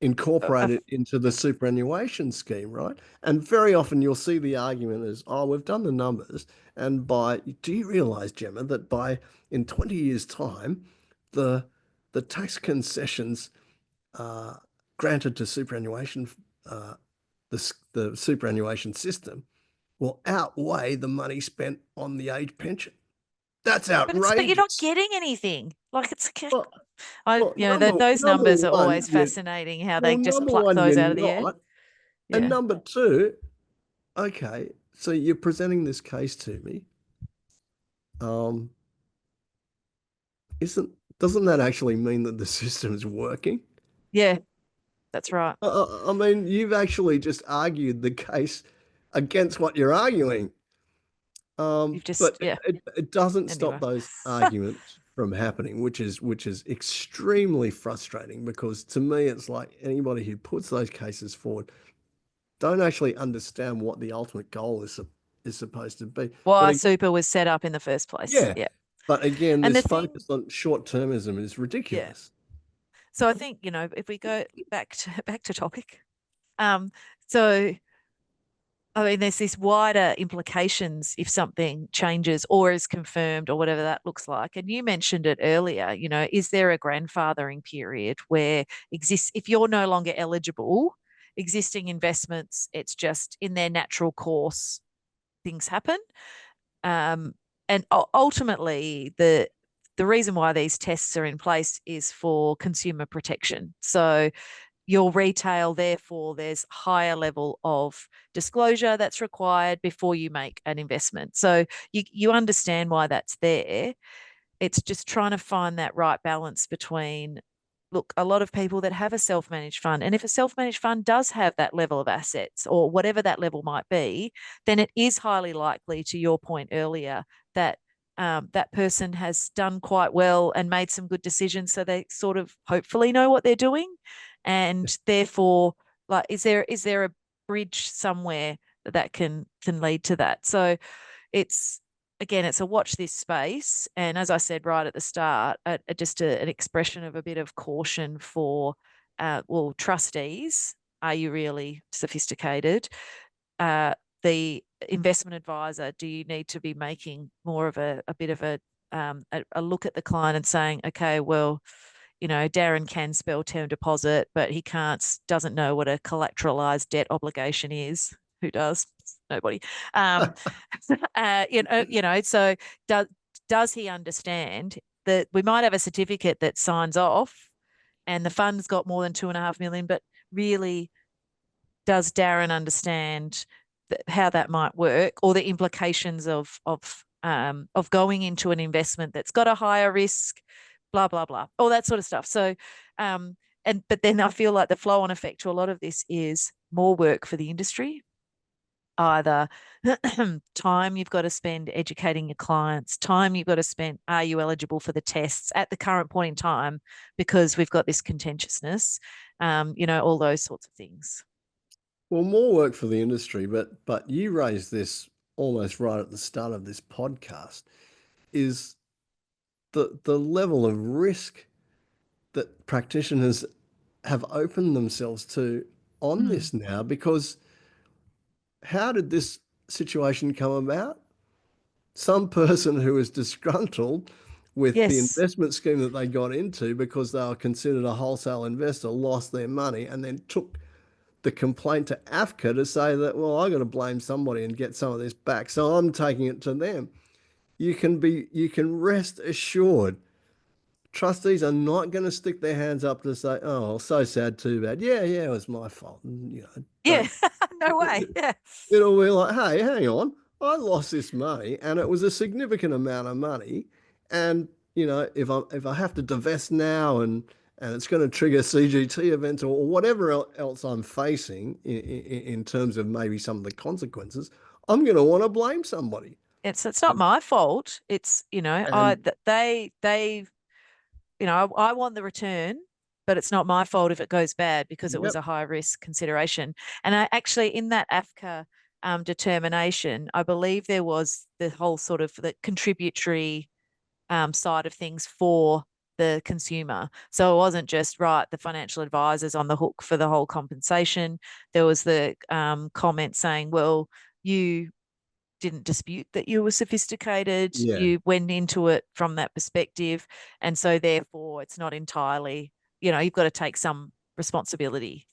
A: incorporated into the superannuation scheme, right? And very often you'll see the argument is, oh, we've done the numbers, and do you realize, Gemma, that in 20 years' time, the the tax concessions uh, granted to uh, the superannuation system will outweigh the money spent on the age pension. That's
B: But you're not
A: outrageous.
B: getting anything. Like it's
A: Well,
B: I
A: well,
B: those
A: number
B: numbers are
A: one,
B: always fascinating how they
A: well,
B: just
A: number
B: pluck
A: one,
B: those
A: you're
B: out of the air.
A: not, and
B: Yeah.
A: number two, okay, so you're presenting this case to me. Um, isn't doesn't that actually mean that the system is working?
B: Yeah, that's right.
A: I mean, you've actually just argued the case against what you're arguing.
B: You've
A: But
B: just
A: it,
B: yeah.
A: it, it doesn't stop
B: Anyway.
A: those arguments from happening, which is extremely frustrating because to me it's like anybody who puts those cases forward don't actually understand what the ultimate goal is supposed to be. But
B: Why
A: again,
B: super was set up in the first place.
A: yeah,
B: Yeah.
A: but again,
B: And
A: this
B: the thing,
A: focus on short-termism is
B: yeah.
A: ridiculous.
B: So I think, if we go back to topic, so I mean, there's this wider implications if something changes or is confirmed or whatever that looks like. And you mentioned it earlier, is there a grandfathering period where exists if you're no longer eligible, existing investments, it's just in their natural course, things happen. Um, and ultimately, the reason why these tests are in place is for consumer protection. So your retail, therefore, there's higher level of disclosure that's required before you make an investment. So you understand why that's there. It's just trying to find that right balance between, look, a lot of people that have a self-managed fund, and if a self-managed fund does have that level of assets or whatever that level might be, then it is highly likely, to your point earlier, that that person has done quite well and made some good decisions, so they sort of hopefully know what they're doing, and therefore, like, is there a bridge somewhere that can lead to that? So it's again, it's a watch this space. And as I said right at the start, an expression of a bit of caution for, well, trustees. Are you really sophisticated? Uh, the investment advisor, do you need to be making more of a bit of a look at the client and saying, okay, well, Darin can spell term deposit, but he doesn't know what a collateralized debt obligation is. Who does? Nobody. Um, so does does he understand that we might have a certificate that signs off, and the fund's got more than 2.5 million, but really, does Darin understand how that might work, or the implications of going into an investment that's got a higher risk, blah blah blah, all that sort of stuff. So, but then I feel like the flow on effect to a lot of this is more work for the industry, either time you've got to spend educating your clients, time you've got to spend, are you eligible for the tests at the current point in time because we've got this contentiousness, all those sorts of things.
A: Well, more work for the industry, but you raised this almost right at the start of this podcast, is the level of risk that practitioners have opened themselves to on
B: Mm,
A: this now, because how did this situation come about? Some person who is disgruntled with the
B: Yes.
A: investment scheme that they got into because they were considered a wholesale investor, lost their money, and then took the complaint to AFCA to say that, well, I got to blame somebody and get some of this back. So I'm taking it to them. You can rest assured trustees are not going to stick their hands up to say, oh, so sad, too bad. Yeah, yeah, it was my fault. And,
B: Yeah.
A: don't.
B: No way. Yeah.
A: It'll be like, hey, hang on, I lost this money, and it was a significant amount of money, and if I have to divest now, and it's going to trigger CGT events or whatever else I'm facing in terms of maybe some of the consequences, I'm going to want to blame somebody.
B: It's not my fault. It's,
A: And
B: they I want the return, but it's not my fault if it goes bad because it was
A: yep,
B: a high risk consideration. And I actually, in that AFCA determination, I believe there was the whole sort of the contributory side of things for the consumer. So it wasn't just right, the financial advisors on the hook for the whole compensation. There was the comment saying, well, you didn't dispute that you were sophisticated.
A: yeah,
B: You went into it from that perspective. And so, therefore, it's not entirely, you've got to take some responsibility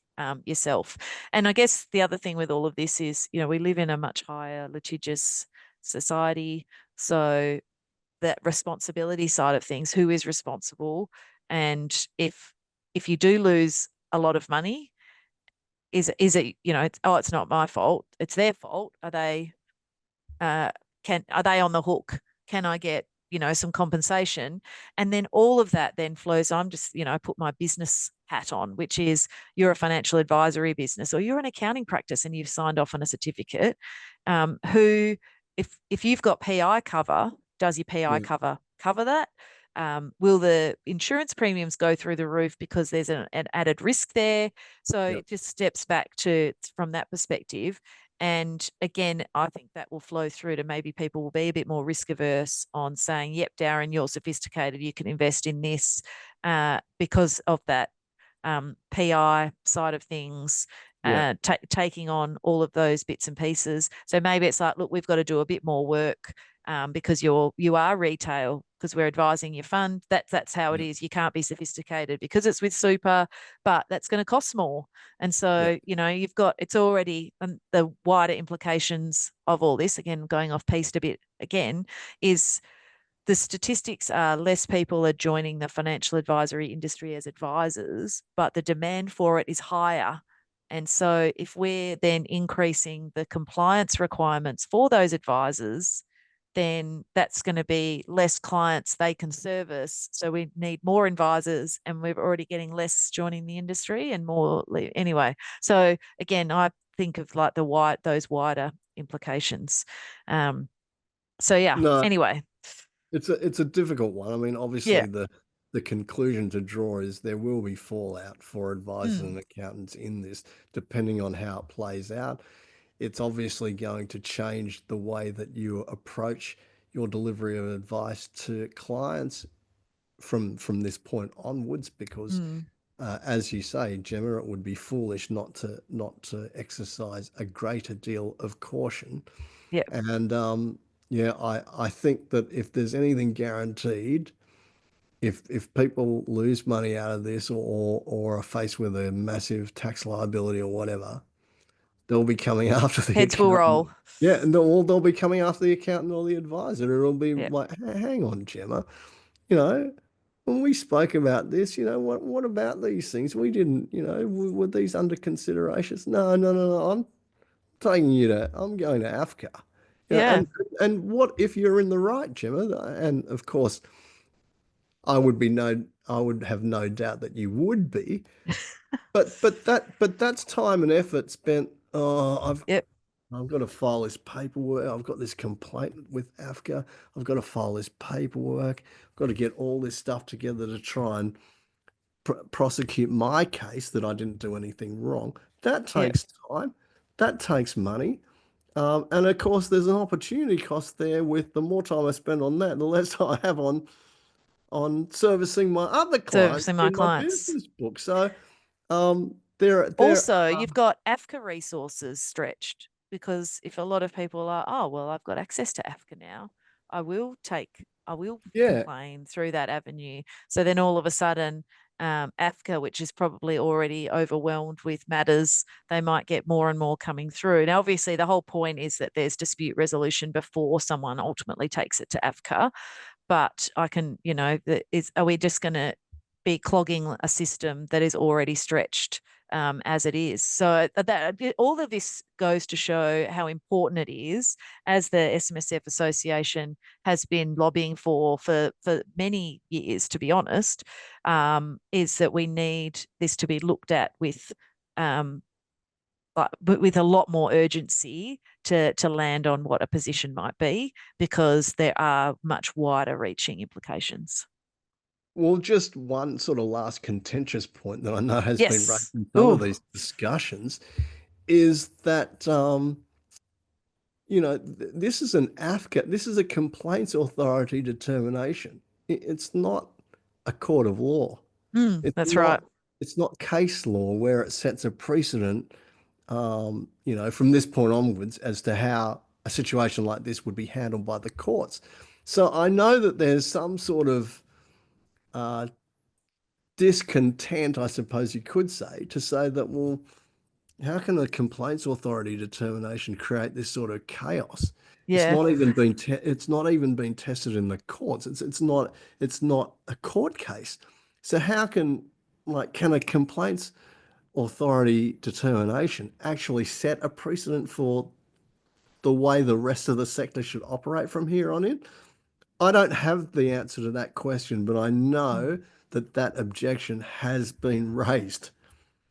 B: yourself. And I guess the other thing with all of this is, we live in a much higher litigious society. So, that responsibility side of things, who is responsible? And if you do lose a lot of money, is it, it's not my fault, it's their fault? Uh, are they on the hook? Can I get, some compensation? And then all of that then flows. I'm just, put my business hat on, which is you're a financial advisory business or you're an accounting practice and you've signed off on a certificate. Who, if you've got PI cover, does your PI
A: yeah,
B: cover that? Will the insurance premiums go through the roof because there's an added risk there? So
A: yep.
B: it just steps back to from that perspective. And again, I think that will flow through to maybe people will be a bit more risk averse on saying, yep, Darin, you're sophisticated, you can invest in this because of that PI side of things,
A: Yeah,
B: taking on all of those bits and pieces. So maybe it's like, look, we've got to do a bit more work because you are retail because we're advising your fund. That's how it
A: yeah,
B: is. You can't be sophisticated because it's with super, but that's going to cost more. And
A: yeah.
B: so, you've got it's already the wider implications of all this. Again, going off piste a bit again, is the statistics are less people are joining the financial advisory industry as advisors, but the demand for it is higher. And so, if we're then increasing the compliance requirements for those advisors, then that's going to be less clients they can service. So we need more advisors, and we're already getting less joining the industry and more anyway. So again, I think of like those wider implications. Um, so yeah.
A: No,
B: Anyway,
A: it's a difficult one. I mean,
B: yeah.
A: obviously the conclusion to draw is there will be fallout for advisors and
B: Mm,
A: accountants in this, depending on how it plays out. It's obviously going to change the way that you approach your delivery of advice to clients from this point onwards, because
B: mm,
A: as you say, Gemma, it would be foolish not to exercise a greater deal of caution.
B: yeah.
A: And yeah, I think that if there's anything guaranteed, if people lose money out of this or are faced with a massive tax liability or whatever, they'll be coming after the
B: Heads will
A: accountant.
B: roll.
A: Yeah, and they'll be coming after the accountant or the advisor. It'll be
B: Yeah.
A: like, hang on, Gemma, you know, when we spoke about this, what about these things? We didn't, were these under considerations? No, no, no, no. I'm going to AFCA.
B: Yeah.
A: And what if you're in the right, Gemma? And of course, I would have no doubt that you would be. But that's time and effort spent. Oh,
B: Yep.
A: I've got to file this paperwork. I've got this complaint with AFCA. I've got to file this paperwork. I've got to get all this stuff together to try and prosecute my case that I didn't do anything wrong. That
B: Yep.
A: takes time. That takes money. And of course, there's an opportunity cost there with the more time I spend on that, the less I have on servicing my other clients
B: Servicing my
A: in my
B: clients.
A: business book. So there
B: Also, you've got AFCA resources stretched because if a lot of people are, oh, well, I've got access to AFCA now, I will take I will
A: Yeah.
B: complain through that avenue. So then all of a sudden, AFCA, which is probably already overwhelmed with matters, they might get more and more coming through. Now, obviously, the whole point is that there's dispute resolution before someone ultimately takes it to AFCA. But I can, are we just going to be clogging a system that is already stretched as it is? So that all of this goes to show how important it is, as the SMSF Association has been lobbying for many years, to be honest, is that we need this to be looked at um, but with a lot more urgency to land on what a position might be, because there are much wider reaching implications.
A: Well, just one sort of last contentious point that I know has been raised
B: Yes.
A: in some of
B: Oh,
A: these discussions is that this is an AFCA, this is a complaints authority determination. It's not a court of law. It's
B: that's right.
A: not it's not case law where it sets a precedent, from this point onwards as to how a situation like this would be handled by the courts. So I know that there's some sort of uh, discontent, I suppose you could say, to say that, well, how can a complaints authority determination create this sort of chaos?
B: Yeah.
A: It's not even been tested in the courts. It's not a court case. So how can a complaints authority determination actually set a precedent for the way the rest of the sector should operate from here on in? I don't have the answer to that question, but I
B: Mm.
A: know that that objection has been raised.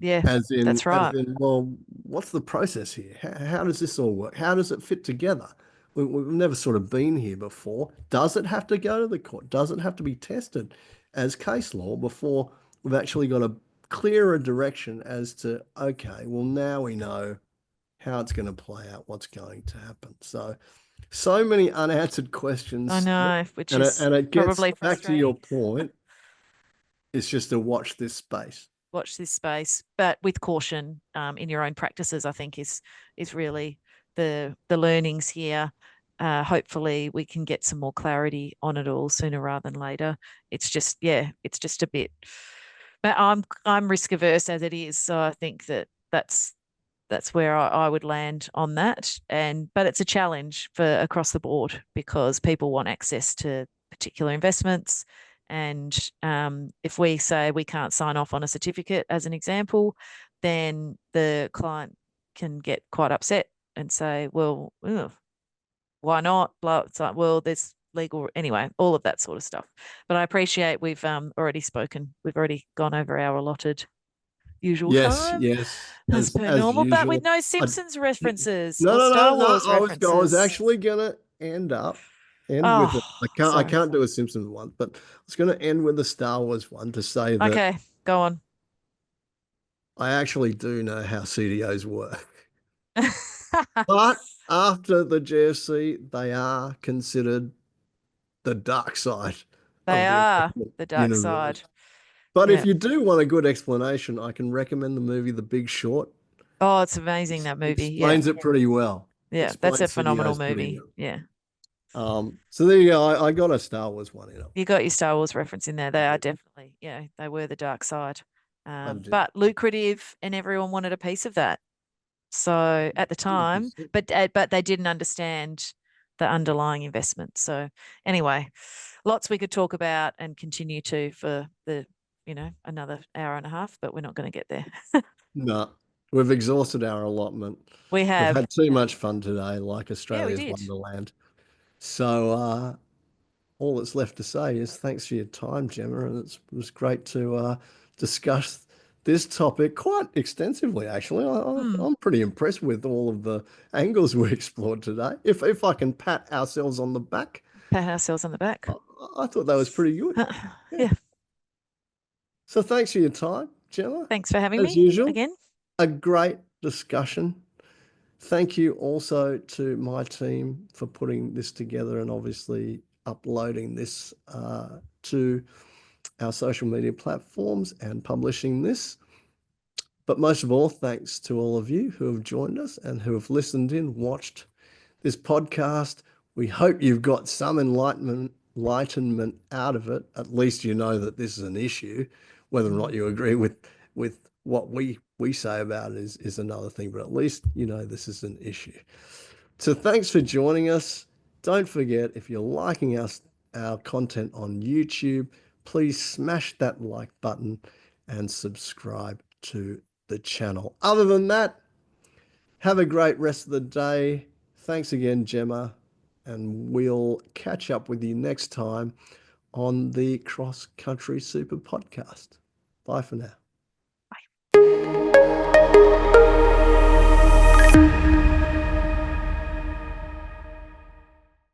B: Yeah, that's
A: As
B: right.
A: in, well, what's the process here? How does this all work? How does it fit together? We've never sort of been here before. Does it have to go to the court? Does it have to be tested as case law before we've actually got a clearer direction as to, okay, well, now we know how it's going to play out, what's going to happen. So many unanswered
B: I
A: questions,
B: know, which
A: and
B: is
A: it gets
B: probably
A: back to your
B: frustrating.
A: point. It's just to watch this space.
B: Watch this space, but with caution in your own practices, I think is really the learnings here. Hopefully, we can get some more clarity on it all sooner rather than later. It's just a bit. But I'm risk averse as it is, so I think that's where I would land on that. But it's a challenge for across the board because people want access to particular investments. And if we say we can't sign off on a certificate, as an example, then the client can get quite upset and say, well, ugh, why not? Blah. It's like, well, there's legal anyway, all of that sort of stuff. But I appreciate we've already spoken. We've already gone over our allotted usual
A: Yes,
B: time
A: yes,
B: as per
A: as
B: normal, but with
A: usual.
B: no
A: I,
B: Simpsons references
A: no,
B: or
A: no, no,
B: Star
A: no.
B: Wars
A: I was
B: references.
A: actually gonna end with it.
B: Oh,
A: I
B: sorry.
A: can't do a Simpsons one, but I was gonna end with a Star Wars one to say that
B: Okay, go on.
A: I actually do know how CDOs work. But after the GFC, they are considered the dark side
B: They
A: of the
B: are
A: investment
B: the dark side.
A: universe. But if
B: Yeah.
A: you do want a good explanation, I can recommend the movie The Big Short.
B: Oh, it's amazing, that movie. Yeah.
A: Explains it pretty well.
B: Yeah. That's a
A: Explains
B: phenomenal
A: CDOs pretty
B: movie.
A: well.
B: Yeah.
A: So there you go. I got a Star Wars one in it.
B: You got your Star Wars reference in there.
A: I
B: They are
A: did.
B: definitely, they were the dark side.
A: I did.
B: But lucrative, and everyone wanted a piece of that. So at the time,
A: 100%.
B: but they didn't understand the underlying investment. So anyway, lots we could talk about and continue to for another hour and a half, but we're not going to get there.
A: No, we've exhausted our allotment.
B: We
A: We've
B: have.
A: had too much fun today, like
B: Yeah, we
A: Australia's
B: did.
A: Wonderland. So all that's left to say is thanks for your time, Gemma, and it was great to discuss this topic quite extensively, actually.
B: Hmm.
A: I'm pretty impressed with all of the angles we explored today. If I can pat ourselves on the back,
B: Pat ourselves on the back.
A: I, I thought that was pretty good. Yeah.
B: Yeah.
A: So thanks for your time, Gemma.
B: Thanks for having
A: As
B: me
A: usual,
B: again.
A: a great discussion. Thank you also to my team for putting this together and obviously uploading this to our social media platforms and publishing this. But most of all, thanks to all of you who have joined us and who have listened in, watched this podcast. We hope you've got some enlightenment enlightenment out of it, at least you know that this is an issue. Whether or not
B: Mm.
A: you agree with what we say about it is another thing, but at least you know this is an issue. So thanks for joining us. Don't forget, if you're liking our content on YouTube, please smash that like button and subscribe to the channel. Other than that, have a great rest of the day. Thanks again, Gemma, and we'll catch up with you next time on the Cross Country Super Podcast. Bye for now.